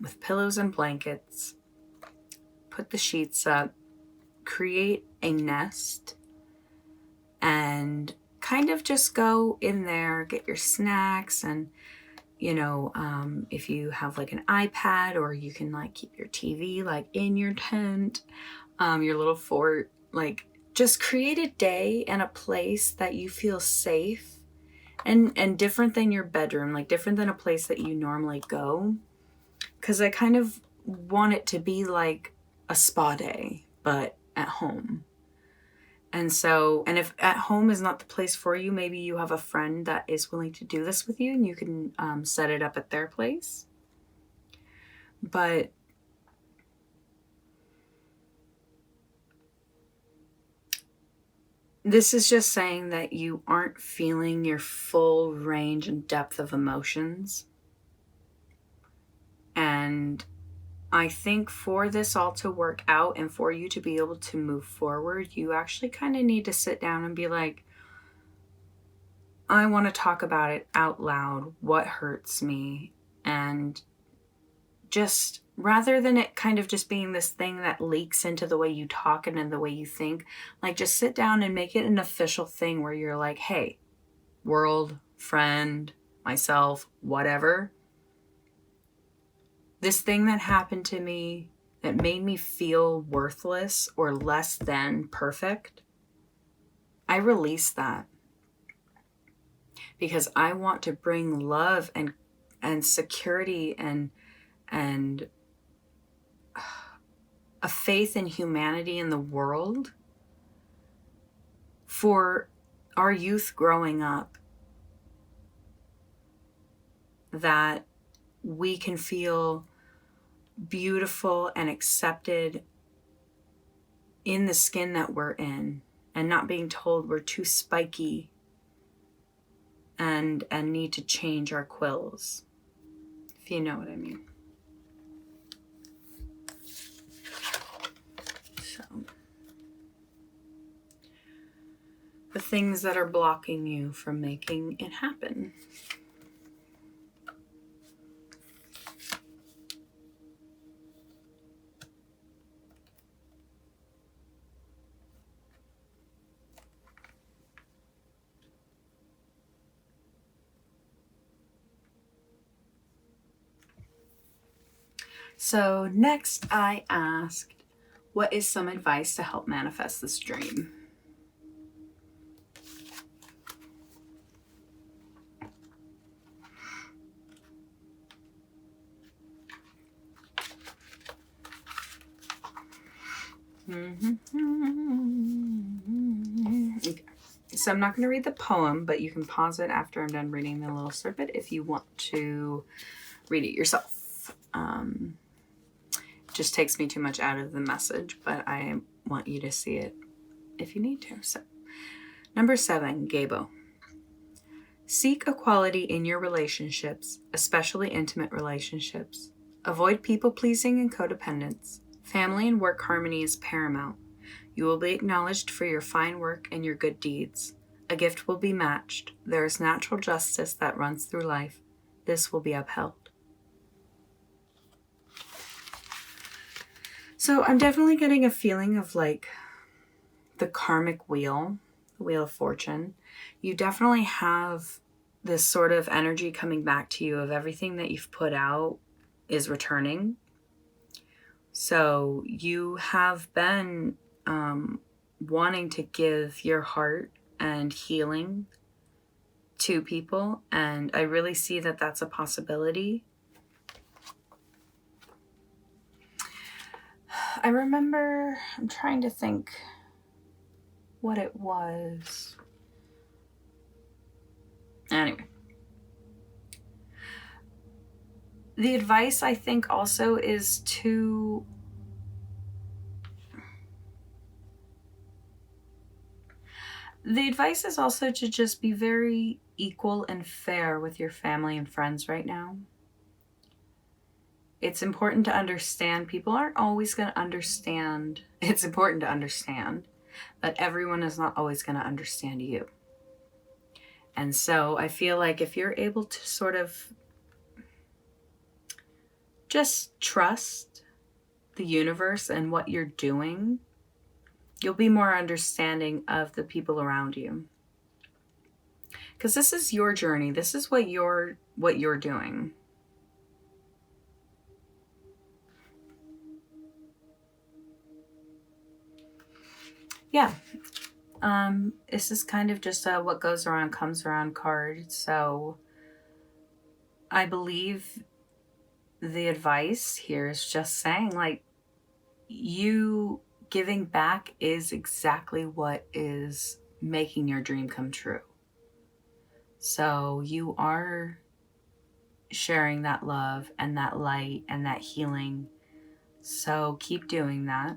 with pillows and blankets, put the sheets up, create a nest, and kind of just go in there, get your snacks, and if you have like an iPad, or you can like keep your TV like in your tent, your little fort, like just create a day and a place that you feel safe and different than your bedroom, like different than a place that you normally go. Because I kind of want it to be like a spa day, but at home. And so, and if at home is not the place for you, maybe you have a friend that is willing to do this with you and you can set it up at their place. But this is just saying that you aren't feeling your full range and depth of emotions. And I think for this all to work out and for you to be able to move forward, you actually kind of need to sit down and be like, I want to talk about it out loud, what hurts me, and just rather than it kind of just being this thing that leaks into the way you talk and in the way you think, like just sit down and make it an official thing where you're like, hey, world, friend, myself, whatever. This thing that happened to me that made me feel worthless or less than perfect, I release that because I want to bring love and security and a faith in humanity in the world for our youth growing up, that we can feel beautiful and accepted in the skin that we're in, and not being told we're too spiky and need to change our quills, if you know what I mean. So the things that are blocking you from making it happen. So next I asked, what is some advice to help manifest this dream? Okay. So I'm not going to read the poem, but you can pause it after I'm done reading the little snippet if you want to read it yourself. Just takes me too much out of the message, but I want you to see it if you need to. So, number 7, Gabo. Seek equality in your relationships, especially intimate relationships. Avoid people-pleasing and codependence. Family and work harmony is paramount. You will be acknowledged for your fine work and your good deeds. A gift will be matched. There is natural justice that runs through life. This will be upheld. So I'm definitely getting a feeling of like the karmic wheel, the wheel of fortune. You definitely have this sort of energy coming back to you of everything that you've put out is returning. So you have been wanting to give your heart and healing to people, and I really see that that's a possibility. I remember, I'm trying to think what it was. Anyway. The advice, I think, also is to just be very equal and fair with your family and friends right now. It's important to understand. People aren't always going to understand. It's important to understand, but everyone is not always going to understand you. And so I feel like if you're able to sort of just trust the universe and what you're doing, you'll be more understanding of the people around you. Because this is your journey. This is what you're doing. Yeah. This is kind of just a what goes around comes around card. So I believe the advice here is just saying, like, you giving back is exactly what is making your dream come true. So you are sharing that love and that light and that healing. So keep doing that.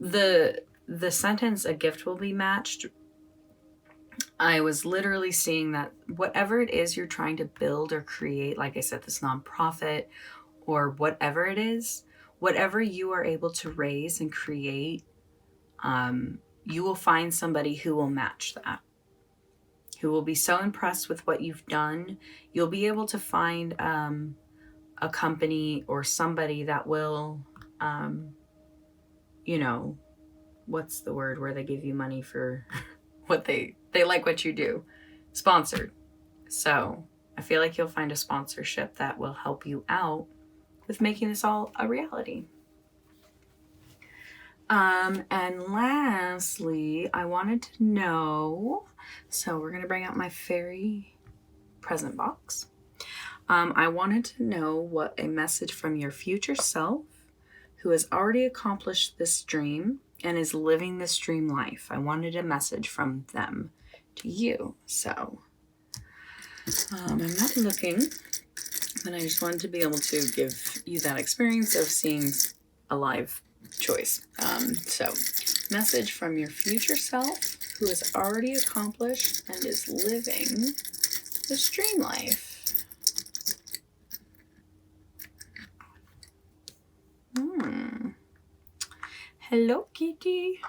The sentence, a gift will be matched, I was literally seeing that whatever it is you're trying to build or create, like I said, this nonprofit or whatever it is, whatever you are able to raise and create, you will find somebody who will match that. who will be so impressed with what you've done. You'll be able to find a company or somebody that will, you know, what's the word where they give you money for what they like what you do, sponsored. So I feel like you'll find a sponsorship that will help you out with making this all a reality. And lastly, I wanted to know, so we're going to bring out my fairy present box. I wanted to know what a message from your future self who has already accomplished this dream and is living this dream life. I wanted a message from them to you. So I'm not looking, but I just wanted to be able to give you that experience of seeing a live choice. So message from your future self who has already accomplished and is living this dream life. Hello, Kitty.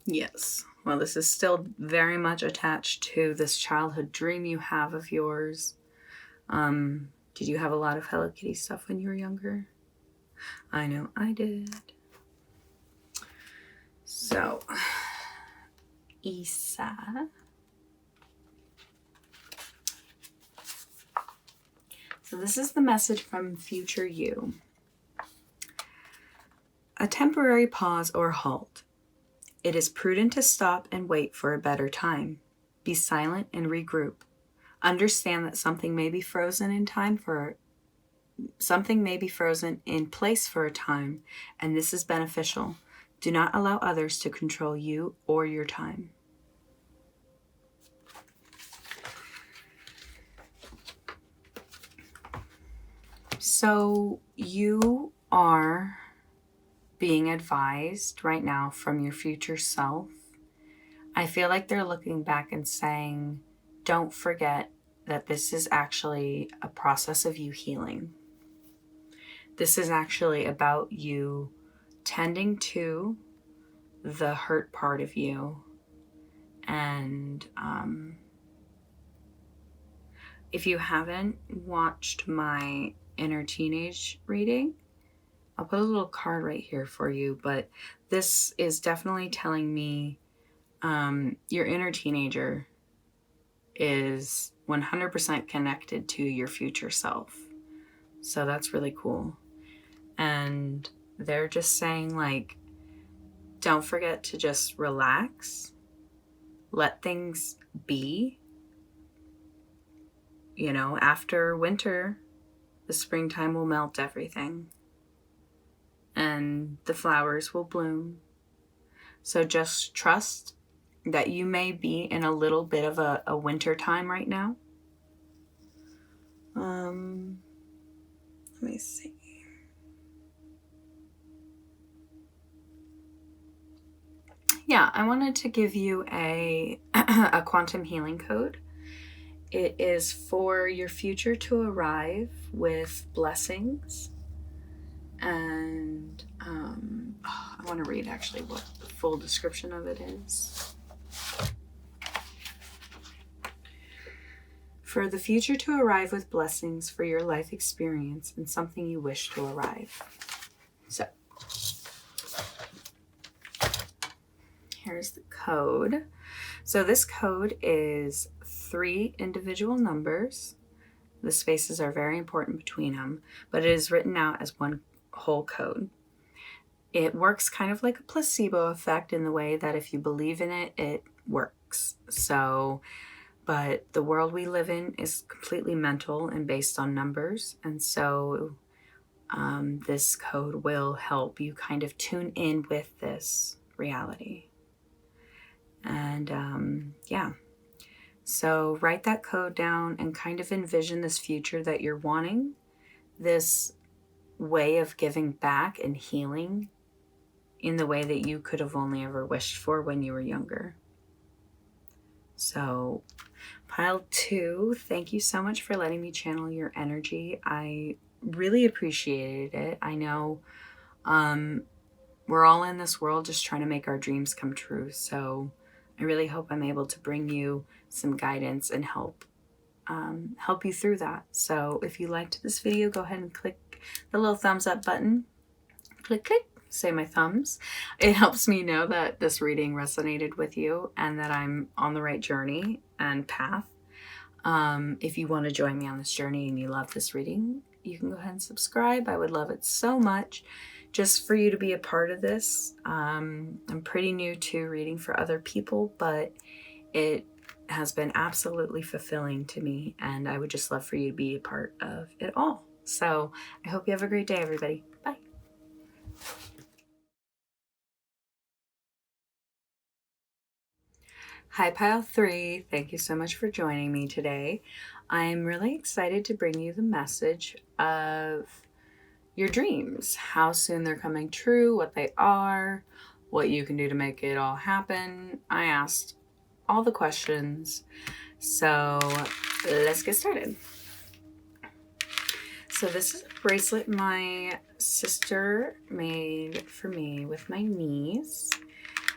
Yes. Well, this is still very much attached to this childhood dream you have of yours. Did you have a lot of Hello Kitty stuff when you were younger? I know I did. So, Isa. So this is the message from future you. A temporary pause or halt. It is prudent to stop and wait for a better time. Be silent and regroup. Understand that something may be frozen in place for a time, and this is beneficial. Do not allow others to control you or your time. So you are being advised right now from your future self. I feel like they're looking back and saying, don't forget that this is actually a process of you healing. This is actually about you tending to the hurt part of you. And if you haven't watched my inner teenage reading, I'll put a little card right here for you, but this is definitely telling me your inner teenager is 100% connected to your future self. So that's really cool. And they're just saying, like, don't forget to just relax, let things be. You know, after winter, the springtime will melt everything. And the flowers will bloom. So just trust that you may be in a little bit of a winter time right now. Let me see. Yeah, I wanted to give you a quantum healing code. It is for your future to arrive with blessings. And I want to read actually what the full description of it is. For the future to arrive with blessings for your life experience and something you wish to arrive. So, here's the code. So this code is 3 individual numbers. The spaces are very important between them, but it is written out as one whole code. It works kind of like a placebo effect in the way that if you believe in it, it works. So, but the world we live in is completely mental and based on numbers. And so this code will help you kind of tune in with this reality. And yeah. So write that code down and kind of envision this future that you're wanting, this way of giving back and healing in the way that you could have only ever wished for when you were younger. So pile 2, thank you so much for letting me channel your energy. I really appreciated it. I know we're all in this world just trying to make our dreams come true. So I really hope I'm able to bring you some guidance and help you through that. So if you liked this video, go ahead and click the little thumbs up button. Click, click, say my thumbs. It helps me know that this reading resonated with you and that I'm on the right journey and path. If you want to join me on this journey and you love this reading, you can go ahead and subscribe. I would love it so much just for you to be a part of this. I'm pretty new to reading for other people, but it has been absolutely fulfilling to me, and I would just love for you to be a part of it all. So I hope you have a great day, everybody. Bye. Hi, Pile 3. Thank you so much for joining me today. I'm really excited to bring you the message of your dreams, how soon they're coming true, what they are, what you can do to make it all happen. I asked all the questions, so let's get started. So this is a bracelet my sister made for me with my niece,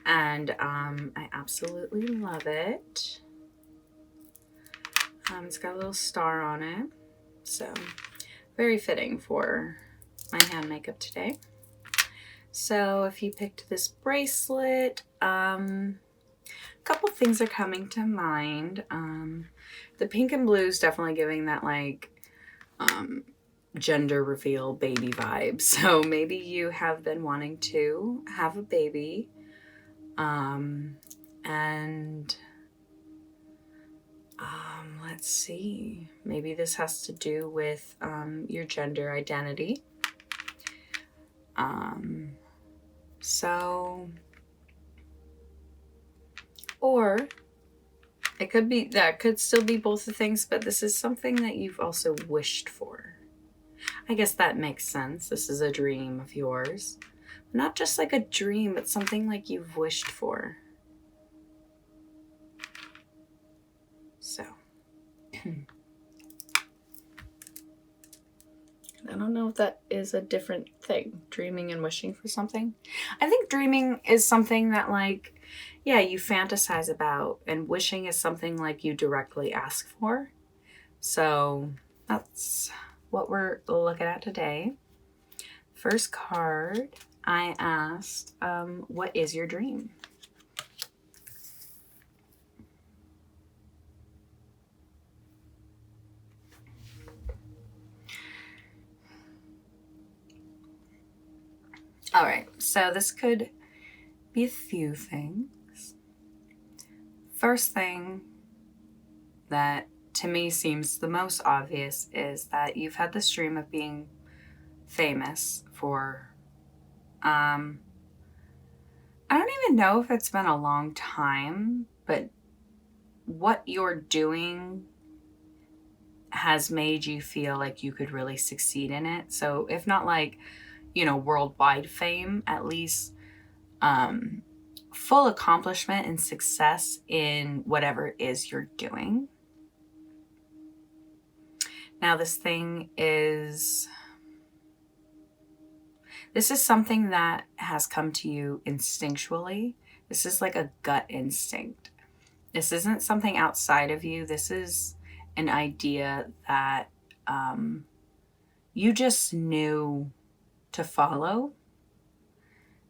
and I absolutely love it. It's got a little star on it, so very fitting for my hand makeup today. So if you picked this bracelet, a couple things are coming to mind. The pink and blue is definitely giving that like gender reveal baby vibe. So maybe you have been wanting to have a baby, and let's see, maybe this has to do with your gender identity. Or it could be, that could still be both the things, but this is something that you've also wished for. I guess that makes sense. This is a dream of yours. Not just like a dream, but something like you've wished for. So, I don't know if that is a different thing, dreaming and wishing for something. I think dreaming is something that, like, yeah, you fantasize about, and wishing is something like you directly ask for. So that's what we're looking at today. First card, I asked, what is your dream? All right, so this could be a few things. First thing that to me seems the most obvious is that you've had this dream of being famous for, I don't even know if it's been a long time, but what you're doing has made you feel like you could really succeed in it. So if not like, you know, worldwide fame, at least full accomplishment and success in whatever it is you're doing. Now this is something that has come to you instinctually. This is like a gut instinct. This isn't something outside of you. This is an idea that you just knew to follow.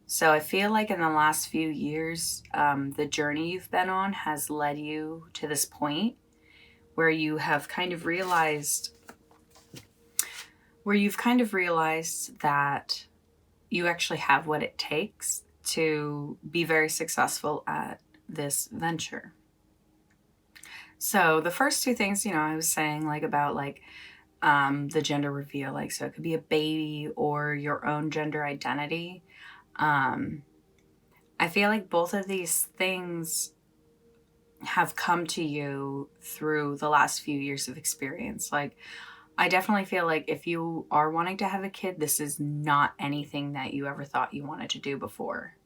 So I feel like in the last few years, the journey you've been on has led you to this point where you have kind of realized, that you actually have what it takes to be very successful at this venture. So the first two things, you know, I was saying like about like the gender reveal, like, so it could be a baby or your own gender identity. I feel like both of these things have come to you through the last few years of experience. Like, I definitely feel like if you are wanting to have a kid, this is not anything that you ever thought you wanted to do before.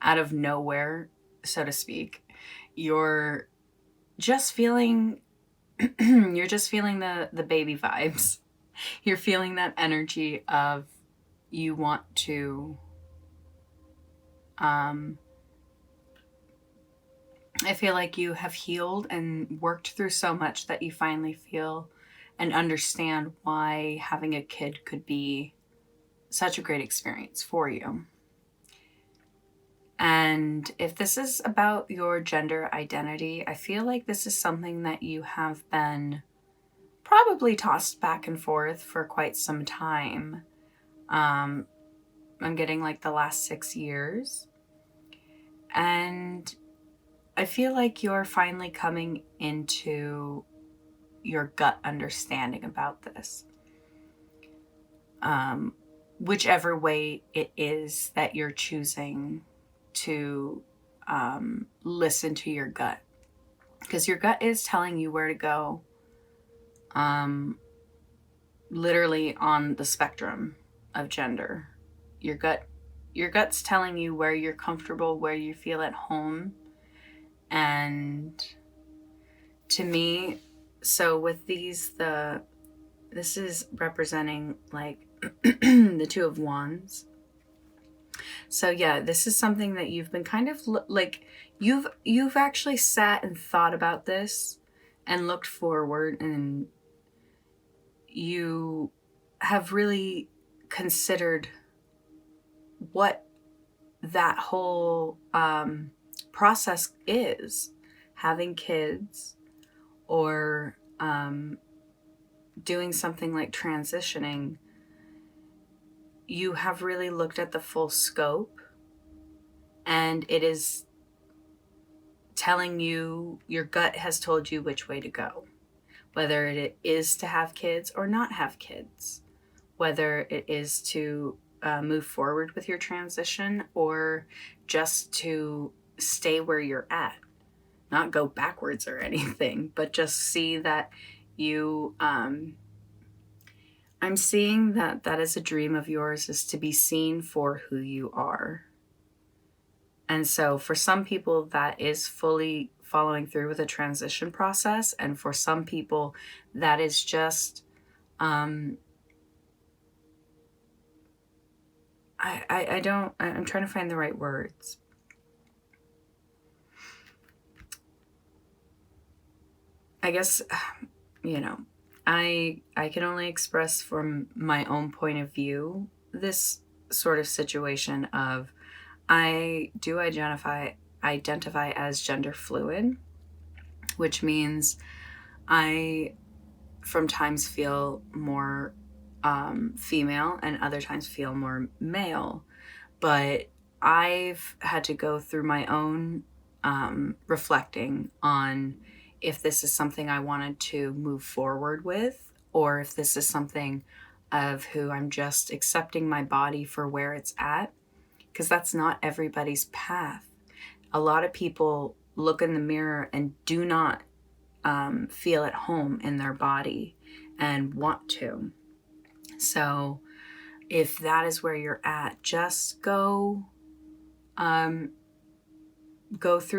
Out of nowhere, so to speak, you're just feeling the baby vibes. You're feeling that energy of you want to I feel like you have healed and worked through so much that you finally feel and understand why having a kid could be such a great experience for you. And if this is about your gender identity, I feel like this is something that you have been probably tossed back and forth for quite some time. I'm getting like the last 6 years. And I feel like you're finally coming into your gut understanding about this. Whichever way it is that you're choosing to listen to your gut. Because your gut is telling you where to go. Literally on the spectrum of gender. Your gut's telling you where you're comfortable, where you feel at home. And to me, so with these, this is representing like the Two of Wands. So yeah, this is something that you've been kind of like you've actually sat and thought about this and looked forward, and you have really considered what that whole process is, having kids or doing something like transitioning. You have really looked at the full scope, and it is telling you, your gut has told you which way to go, whether it is to have kids or not have kids, whether it is to move forward with your transition or just to stay where you're at, not go backwards or anything, but just see that you, I'm seeing that that is a dream of yours, is to be seen for who you are. And so for some people that is fully following through with a transition process. And for some people that is just, I'm trying to find the right words. I guess, I can only express from my own point of view this sort of situation of, I do identify as gender fluid, which means I from times feel more female and other times feel more male. But I've had to go through my own reflecting on if this is something I wanted to move forward with, or if this is something of who I'm just accepting my body for where it's at, because that's not everybody's path. A lot of people look in the mirror and do not feel at home in their body and want to. So if that is where you're at, just go through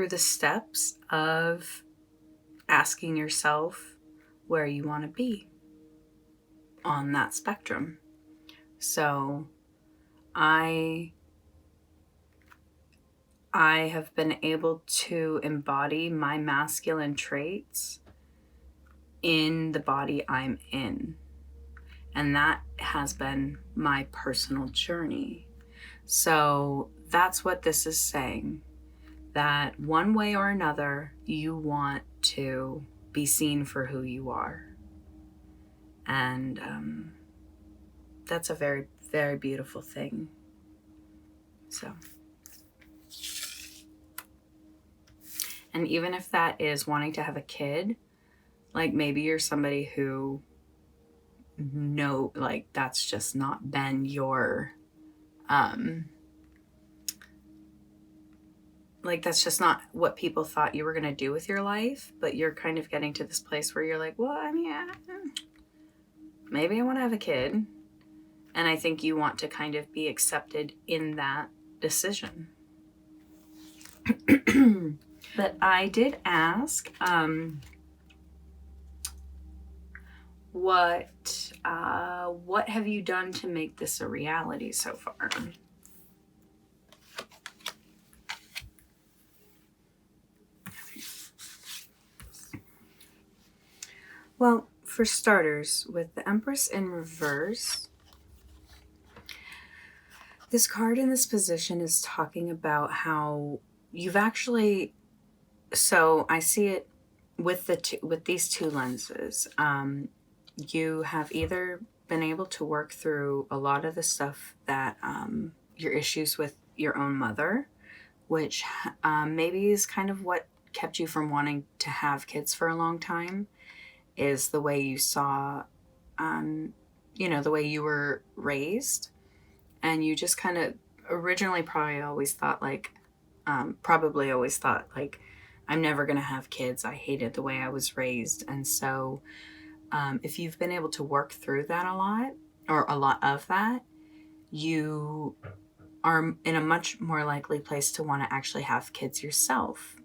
the steps of asking yourself where you want to be on that spectrum. So I have been able to embody my masculine traits in the body I'm in. And that has been my personal journey. So that's what this is saying. That one way or another, you want to be seen for who you are. And that's a very, very beautiful thing. So. And even if that is wanting to have a kid, like maybe you're somebody who like that's just not been your, like that's just not what people thought you were going to do with your life, but you're kind of getting to this place where you're like, well, I mean, maybe I want to have a kid. And I think you want to kind of be accepted in that decision. But I did ask, what have you done to make this a reality so far? Well, for starters, with the Empress in reverse, this card in this position is talking about how you've actually, so I see it with with these two lenses. You have either been able to work through a lot of the stuff that your issues with your own mother, which maybe is kind of what kept you from wanting to have kids for a long time, is the way you saw, the way you were raised. And you just kind of originally probably always thought, like, I'm never going to have kids. I hated the way I was raised. And so if you've been able to work through that a lot, or a lot of that, you are in a much more likely place to want to actually have kids yourself.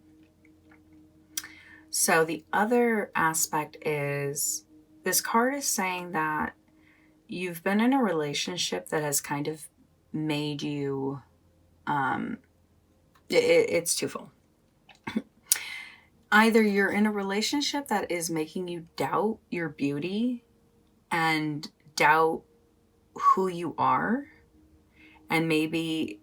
So the other aspect is, this card is saying that you've been in a relationship that has kind of made you, it's twofold. Either you're in a relationship that is making you doubt your beauty and doubt who you are, and maybe,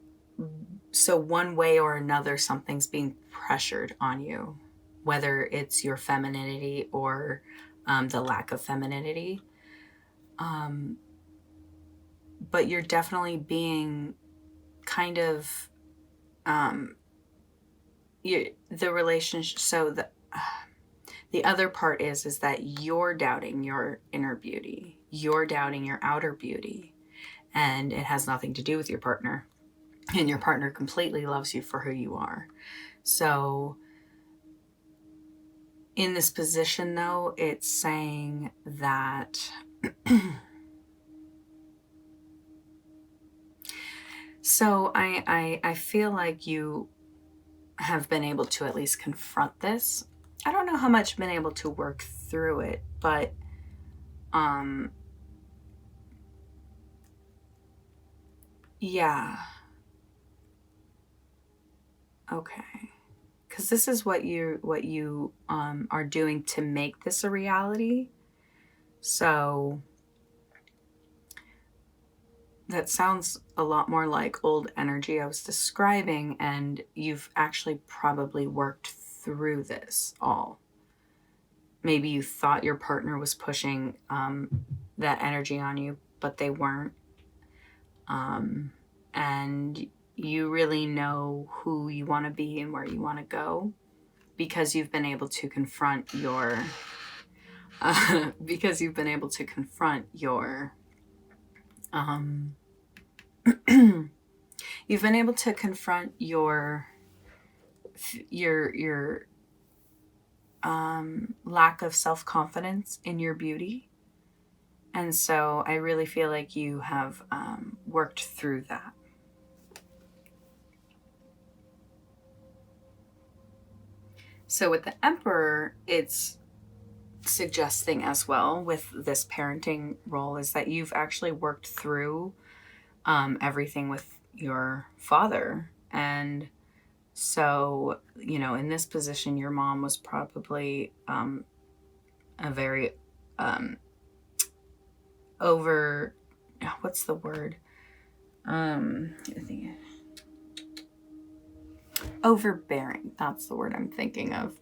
so one way or another, something's being pressured on you, whether it's your femininity or the lack of femininity. But you're definitely being kind of, the relationship. So the other part is that you're doubting your inner beauty. You're doubting your outer beauty. And it has nothing to do with your partner. And your partner completely loves you for who you are. So in this position, though, it's saying that so I feel like you have been able to at least confront this. I don't know how much been able to work through it, but yeah. Okay. Because this is what you are doing to make this a reality. So that sounds a lot more like old energy I was describing, and you've actually probably worked through this all. Maybe you thought your partner was pushing that energy on you, but they weren't. And you really know who you want to be and where you want to go, because you've been able to confront your you've been able to confront your lack of self-confidence in your beauty. And so I really feel like you have worked through that. So with the Emperor, it's suggesting as well with this parenting role is that you've actually worked through everything with your father. And so, in this position, your mom was probably a very what's the word? Overbearing. That's the word I'm thinking of.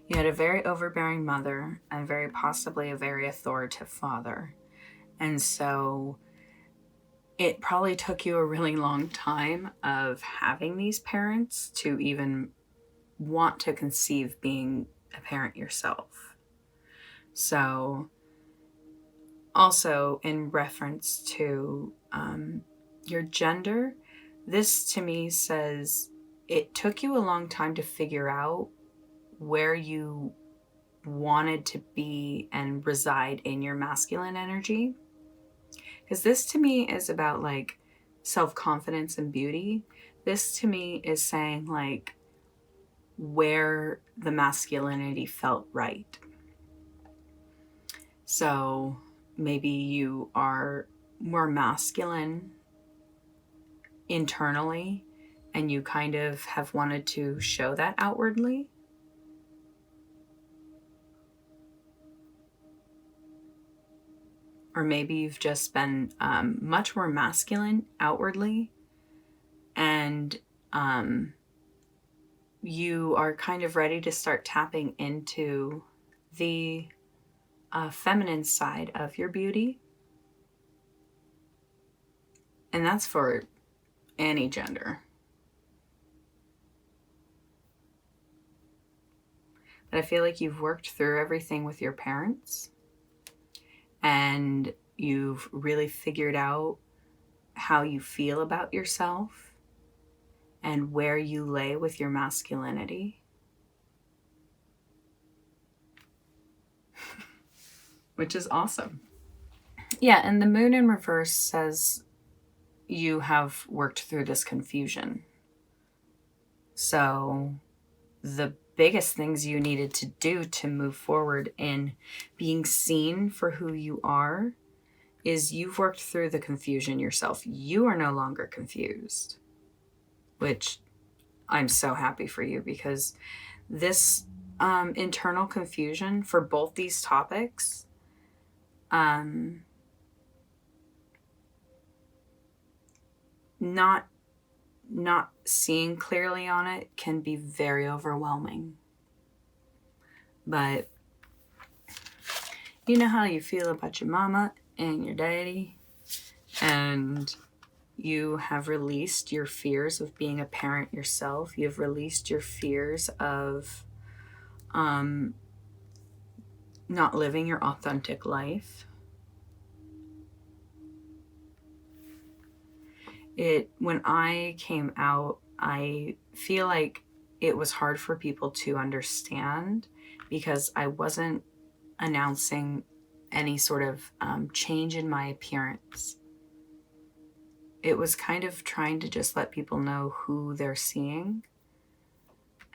You had a very overbearing mother and very possibly a very authoritative father. And so it probably took you a really long time of having these parents to even want to conceive being a parent yourself. So also in reference to your gender, this to me says it took you a long time to figure out where you wanted to be and reside in your masculine energy. Because this to me is about like self-confidence and beauty. This to me is saying like where the masculinity felt right. So maybe you are more masculine internally and you kind of have wanted to show that outwardly. or maybe you've just been much more masculine outwardly, and you are kind of ready to start tapping into the feminine side of your beauty. And that's for any gender. But I feel like you've worked through everything with your parents, and you've really figured out how you feel about yourself and where you lay with your masculinity. Which is awesome. Yeah, and the moon in reverse says you have worked through this confusion. So the biggest things you needed to do to move forward in being seen for who you are is you've worked through the confusion yourself. You are no longer confused, which I'm so happy for you, because this internal confusion for both these topics, not seeing clearly on it can be very overwhelming. But you know how you feel about your mama and your daddy, and you have released your fears of being a parent yourself. You've released your fears of not living your authentic life. When I came out, I feel like it was hard for people to understand, because I wasn't announcing any sort of change in my appearance. It was kind of trying to just let people know who they're seeing.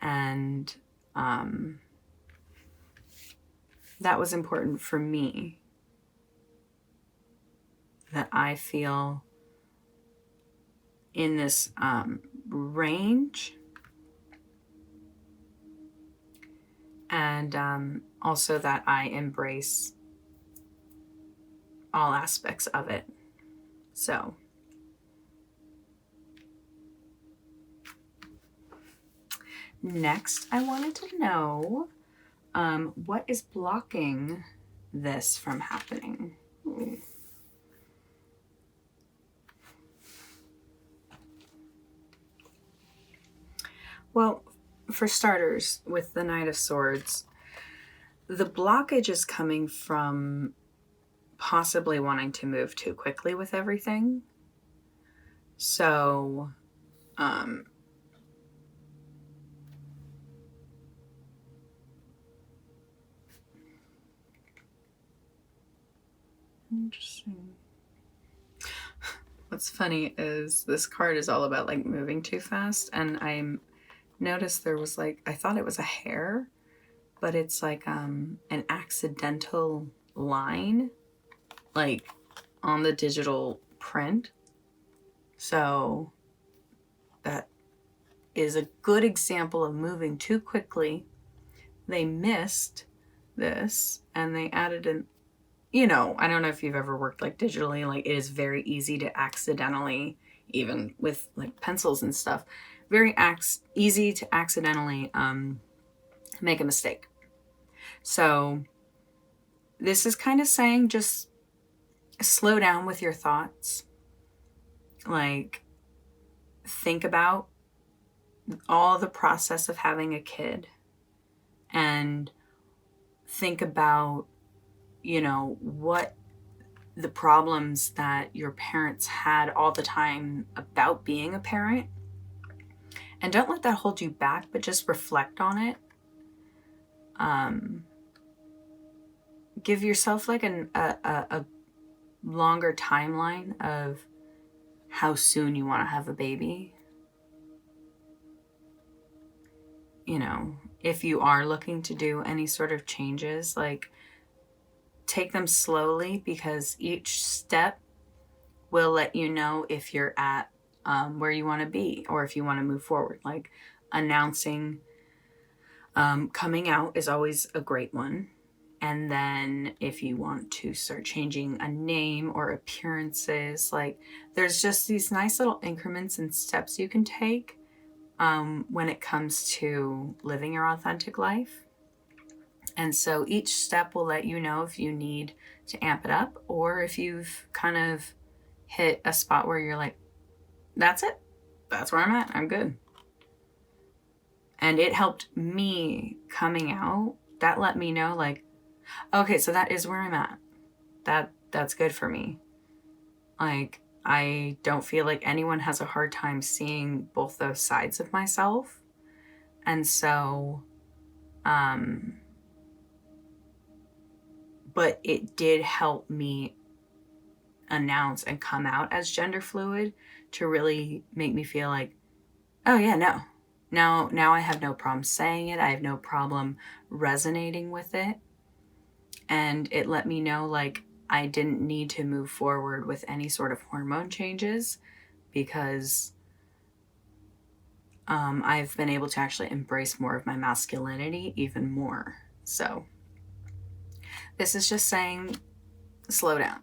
And that was important for me, that I feel in this range, and also that I embrace all aspects of it. So next, I wanted to know what is blocking this from happening. Well, for starters, with the Knight of Swords, the blockage is coming from possibly wanting to move too quickly with everything. So, interesting. What's funny is this card is all about like moving too fast, and I noticed there was like, I thought it was a hair, but it's like an accidental line like on the digital print. So that is a good example of moving too quickly. They missed this and they added an, I don't know if you've ever worked like digitally, like it is very easy to accidentally, even with like pencils and stuff, very easy to accidentally make a mistake. So this is kind of saying just slow down with your thoughts. Like, think about all the process of having a kid, and think about, what the problems that your parents had all the time about being a parent. And don't let that hold you back, but just reflect on it. Give yourself like a longer timeline of how soon you want to have a baby. If you are looking to do any sort of changes, like take them slowly, because each step will let you know if you're at where you want to be, or if you want to move forward. Like announcing coming out is always a great one. And then if you want to start changing a name or appearances, like there's just these nice little increments and steps you can take when it comes to living your authentic life. And so each step will let you know if you need to amp it up or if you've kind of hit a spot where you're like, that's it. That's where I'm at. I'm good. And it helped me coming out. That let me know, like, okay, so that is where I'm at. That's good for me. Like, I don't feel like anyone has a hard time seeing both those sides of myself. And so, but it did help me announce and come out as gender fluid to really make me feel like, oh yeah, no. Now I have no problem saying it. I have no problem resonating with it. And it let me know, like, I didn't need to move forward with any sort of hormone changes because I've been able to actually embrace more of my masculinity even more. So this is just saying, slow down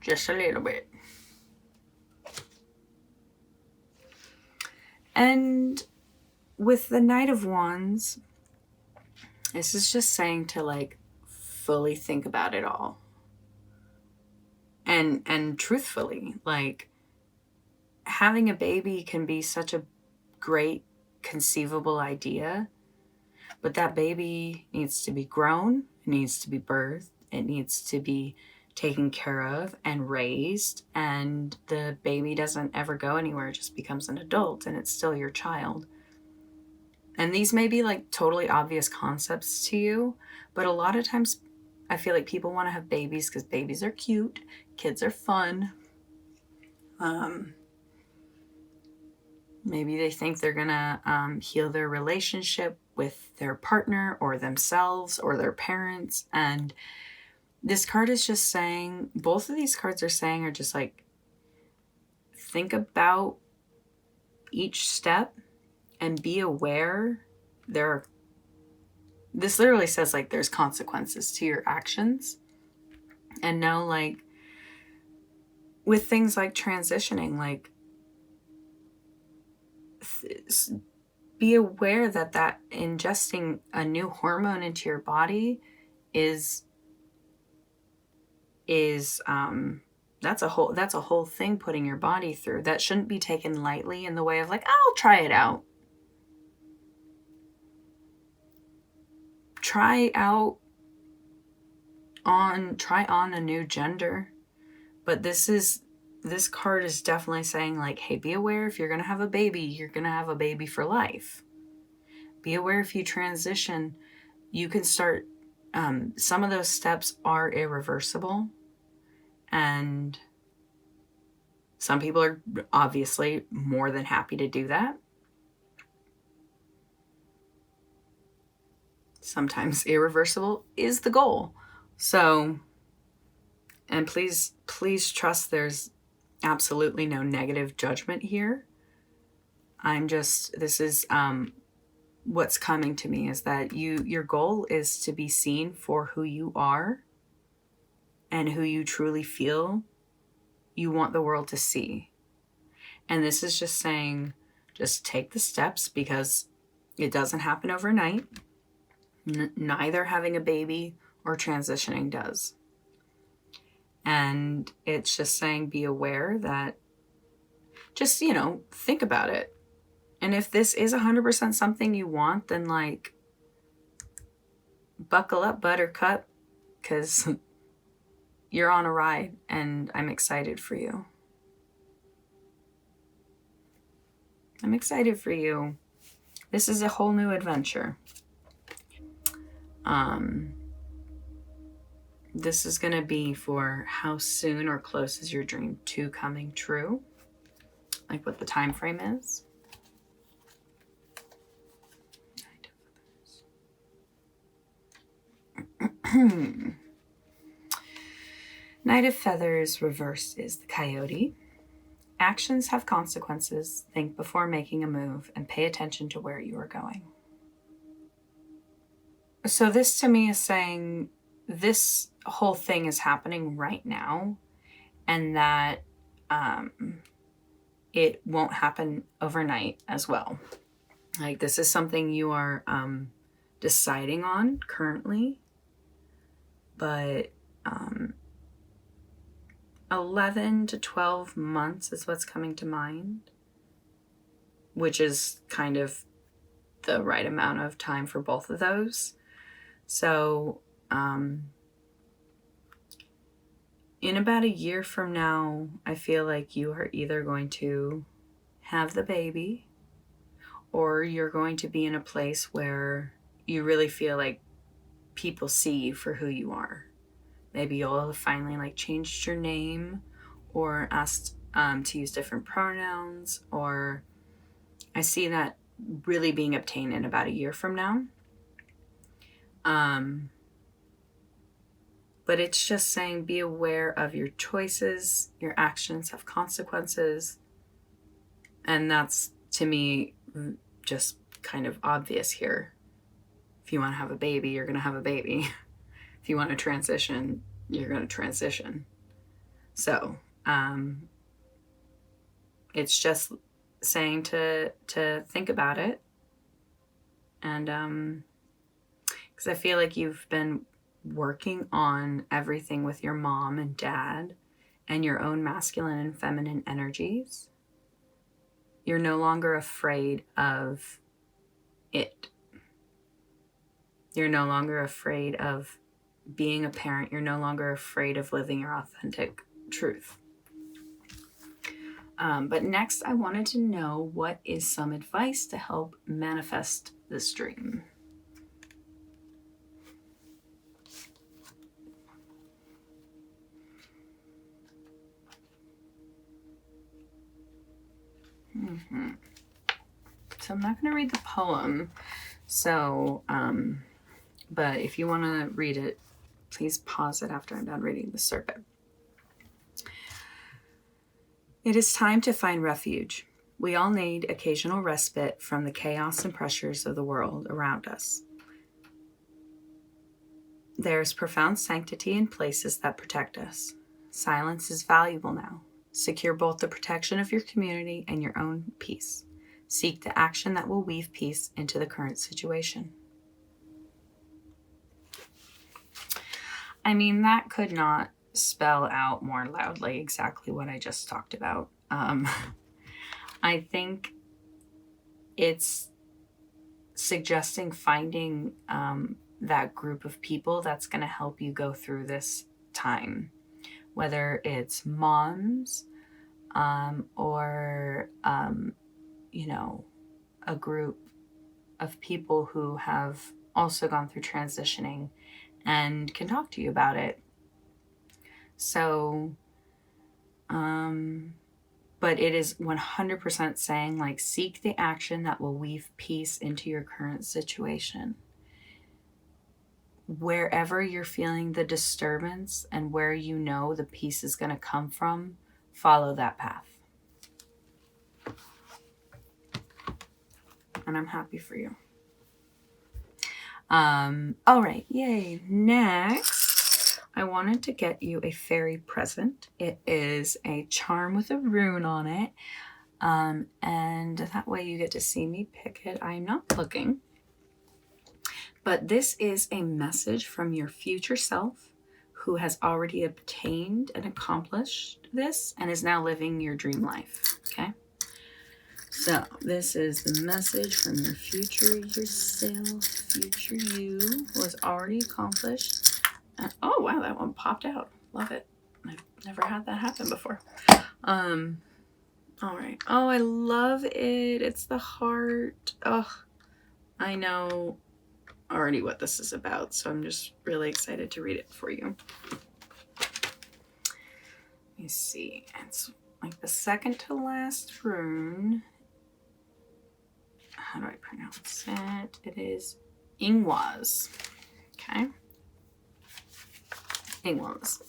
just a little bit. And with the Knight of Wands, this is just saying to like fully think about it all. And truthfully, like having a baby can be such a great conceivable idea, but that baby needs to be grown, it needs to be birthed, it needs to be taken care of and raised, and the baby doesn't ever go anywhere, it just becomes an adult and it's still your child. And these may be like totally obvious concepts to you, but a lot of times I feel like people want to have babies because babies are cute, kids are fun. Maybe they think they're gonna heal their relationship with their partner or themselves or their parents. And this card is just saying, both of these cards are saying are just like, think about each step and be aware this literally says like there's consequences to your actions. And know, like, with things like transitioning, like, be aware that ingesting a new hormone into your body is that's a whole thing putting your body through. That shouldn't be taken lightly in the way of like, I'll try it out. Try on a new gender. But this card is definitely saying like, hey, be aware if you're going to have a baby, you're going to have a baby for life. Be aware if you transition, you can start, some of those steps are irreversible. And some people are obviously more than happy to do that. Sometimes irreversible is the goal. So, and please trust there's absolutely no negative judgment here. This is what's coming to me is that your goal is to be seen for who you are and who you truly feel you want the world to see. And this is just saying, just take the steps because it doesn't happen overnight. Neither having a baby or transitioning does. And it's just saying, be aware that just, think about it. And if this is 100% something you want, then like, buckle up, buttercup, because you're on a ride and I'm excited for you. I'm excited for you. This is a whole new adventure. This is going to be for how soon or close is your dream to coming true? Like what the time frame is. Knight of Feathers reversed is the Coyote. Actions have consequences. Think before making a move and pay attention to where you are going. So this to me is saying this whole thing is happening right now, and that it won't happen overnight as well. Like, this is something you are deciding on currently, but 11 to 12 months is what's coming to mind, which is kind of the right amount of time for both of those. So in about a year from now, I feel like you are either going to have the baby, or you're going to be in a place where you really feel like people see you for who you are. Maybe you'll have finally like changed your name, or asked to use different pronouns, or I see that really being obtained in about a year from now. But it's just saying, be aware of your choices. Your actions have consequences. And that's, to me, just kind of obvious here. If you want to have a baby, you're going to have a baby. If you want to transition, you're going to transition. So, it's just saying to think about it. And, because I feel like you've been working on everything with your mom and dad and your own masculine and feminine energies. You're no longer afraid of it. You're no longer afraid of being a parent. You're no longer afraid of living your authentic truth. But next, I wanted to know, what is some advice to help manifest this dream? So I'm not going to read the poem. So, but if you want to read it, please pause it after I'm done reading the circuit. It is time to find refuge. We all need occasional respite from the chaos and pressures of the world around us. There's profound sanctity in places that protect us. Silence is valuable now. Secure both the protection of your community and your own peace. Seek the action that will weave peace into the current situation. I mean, that could not spell out more loudly exactly what I just talked about. I think it's suggesting finding that group of people that's going to help you go through this time, whether it's moms or a group of people who have also gone through transitioning and can talk to you about it. So, but it is 100% saying, like, seek the action that will weave peace into your current situation. Wherever you're feeling the disturbance and where you know the peace is going to come from, follow that path. And I'm happy for you. All right, yay. Next, I wanted to get you a fairy present. It is a charm with a rune on it. And that way you get to see me pick it. I'm not looking. But this is a message from your future self who has already obtained and accomplished this and is now living your dream life. Okay? So this is the message from your future yourself, future you, who has already accomplished. Oh, wow, that one popped out. Love it. I've never had that happen before. All right. Oh, I love it. It's the heart. Oh, I know already what this is about, so I'm just really excited to read it for you. Let me see. It's like the second to last rune. How do I pronounce it? It is Ingwaz. Okay. Ingwaz.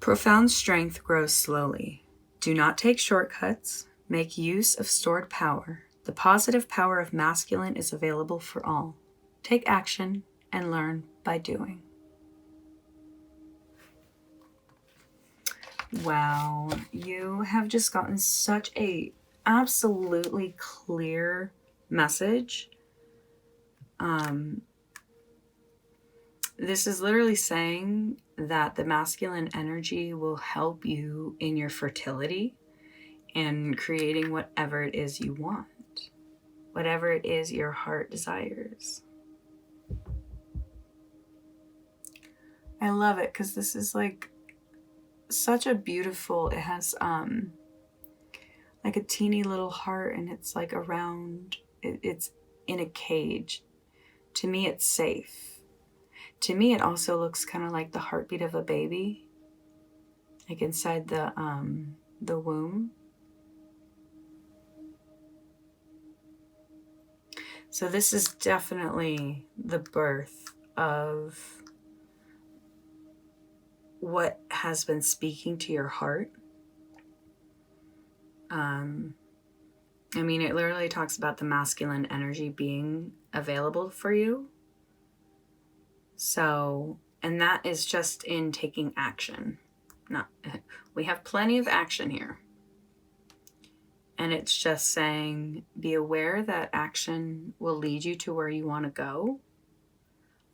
Profound strength grows slowly. Do not take shortcuts. Make use of stored power. The positive power of masculine is available for all. Take action. and learn by doing. Wow, you have just gotten such a absolutely clear message. This is literally saying that the masculine energy will help you in your fertility and creating whatever it is you want, whatever it is your heart desires. I love it because this is like such a beautiful, it has like a teeny little heart, and it's like around, it's in a cage. To me, it's safe. To me, it also looks kind of like the heartbeat of a baby, like inside the womb. So this is definitely the birth of what has been speaking to your heart. I mean, it literally talks about the masculine energy being available for you. So, and that is just in taking action. We have plenty of action here. And it's just saying, be aware that action will lead you to where you want to go.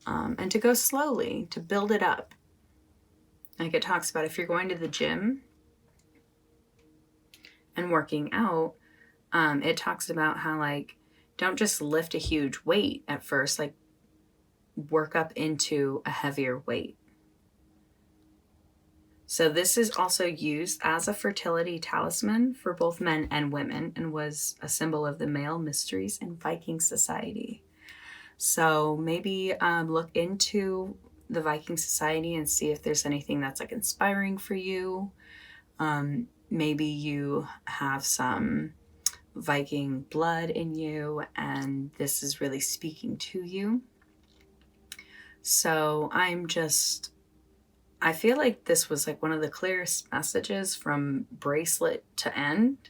And to go slowly, to build it up. Like it talks about if you're going to the gym and working out, it talks about how, like, don't just lift a huge weight at first, like work up into a heavier weight. So this is also used as a fertility talisman for both men and women, and was a symbol of the male mysteries in Viking society. So maybe look into the Viking society and see if there's anything that's like inspiring for you. Maybe you have some Viking blood in you and this is really speaking to you. So I feel like this was like one of the clearest messages from bracelet to end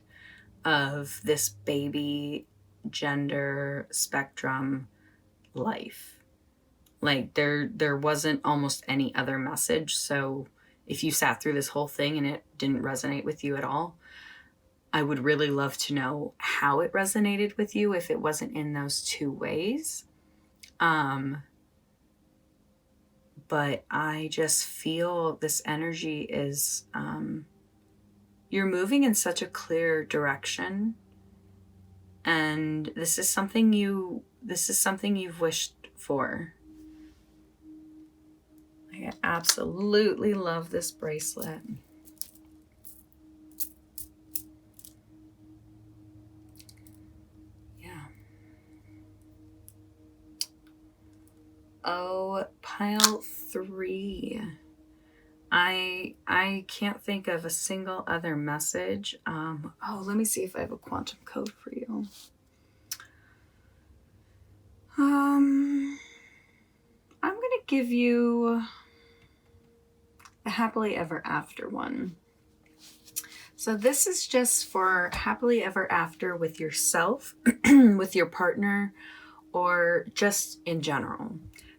of this baby gender spectrum life. Like there wasn't almost any other message. So if you sat through this whole thing and it didn't resonate with you at all, I would really love to know how it resonated with you if it wasn't in those two ways. But I just feel this energy is, you're moving in such a clear direction. And this is something you've wished for. I absolutely love this bracelet. Oh, pile 3. I can't think of a single other message. Let me see if I have a quantum code for you. I'm gonna give you a happily ever after one. So this is just for happily ever after with yourself, with your partner, or just in general.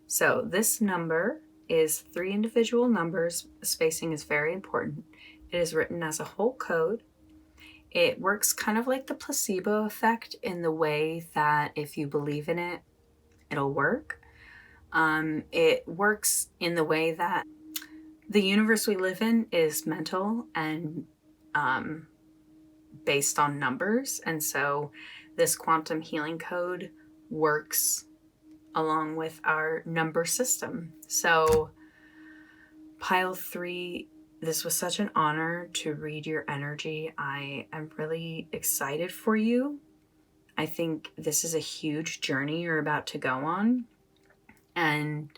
So this number is 3 individual numbers. Spacing is very important. It is written as a whole code. It works kind of like the placebo effect in the way that if you believe in it, it'll work. It works in the way that the universe we live in is mental and based on numbers. And so this quantum healing code works along with our number system. So pile 3, this was such an honor to read your energy. I am really excited for you. I think this is a huge journey you're about to go on. And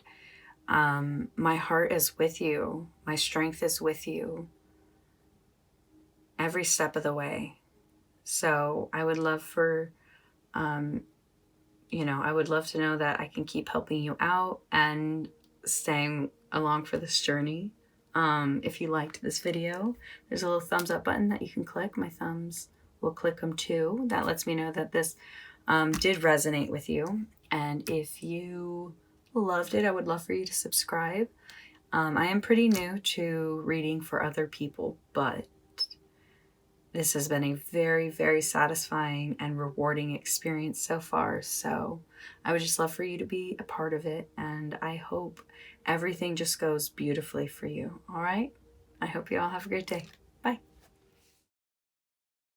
my heart is with you. My strength is with you every step of the way. So I would love for, I would love to know that I can keep helping you out and staying along for this journey. If you liked this video, there's a little thumbs up button that you can click. My thumbs will click them too. That lets me know that this did resonate with you. And if you loved it. I would love for you to subscribe. I am pretty new to reading for other people, but this has been a very, very satisfying and rewarding experience so far. So I would just love for you to be a part of it. And I hope everything just goes beautifully for you. All right? I hope you all have a great day.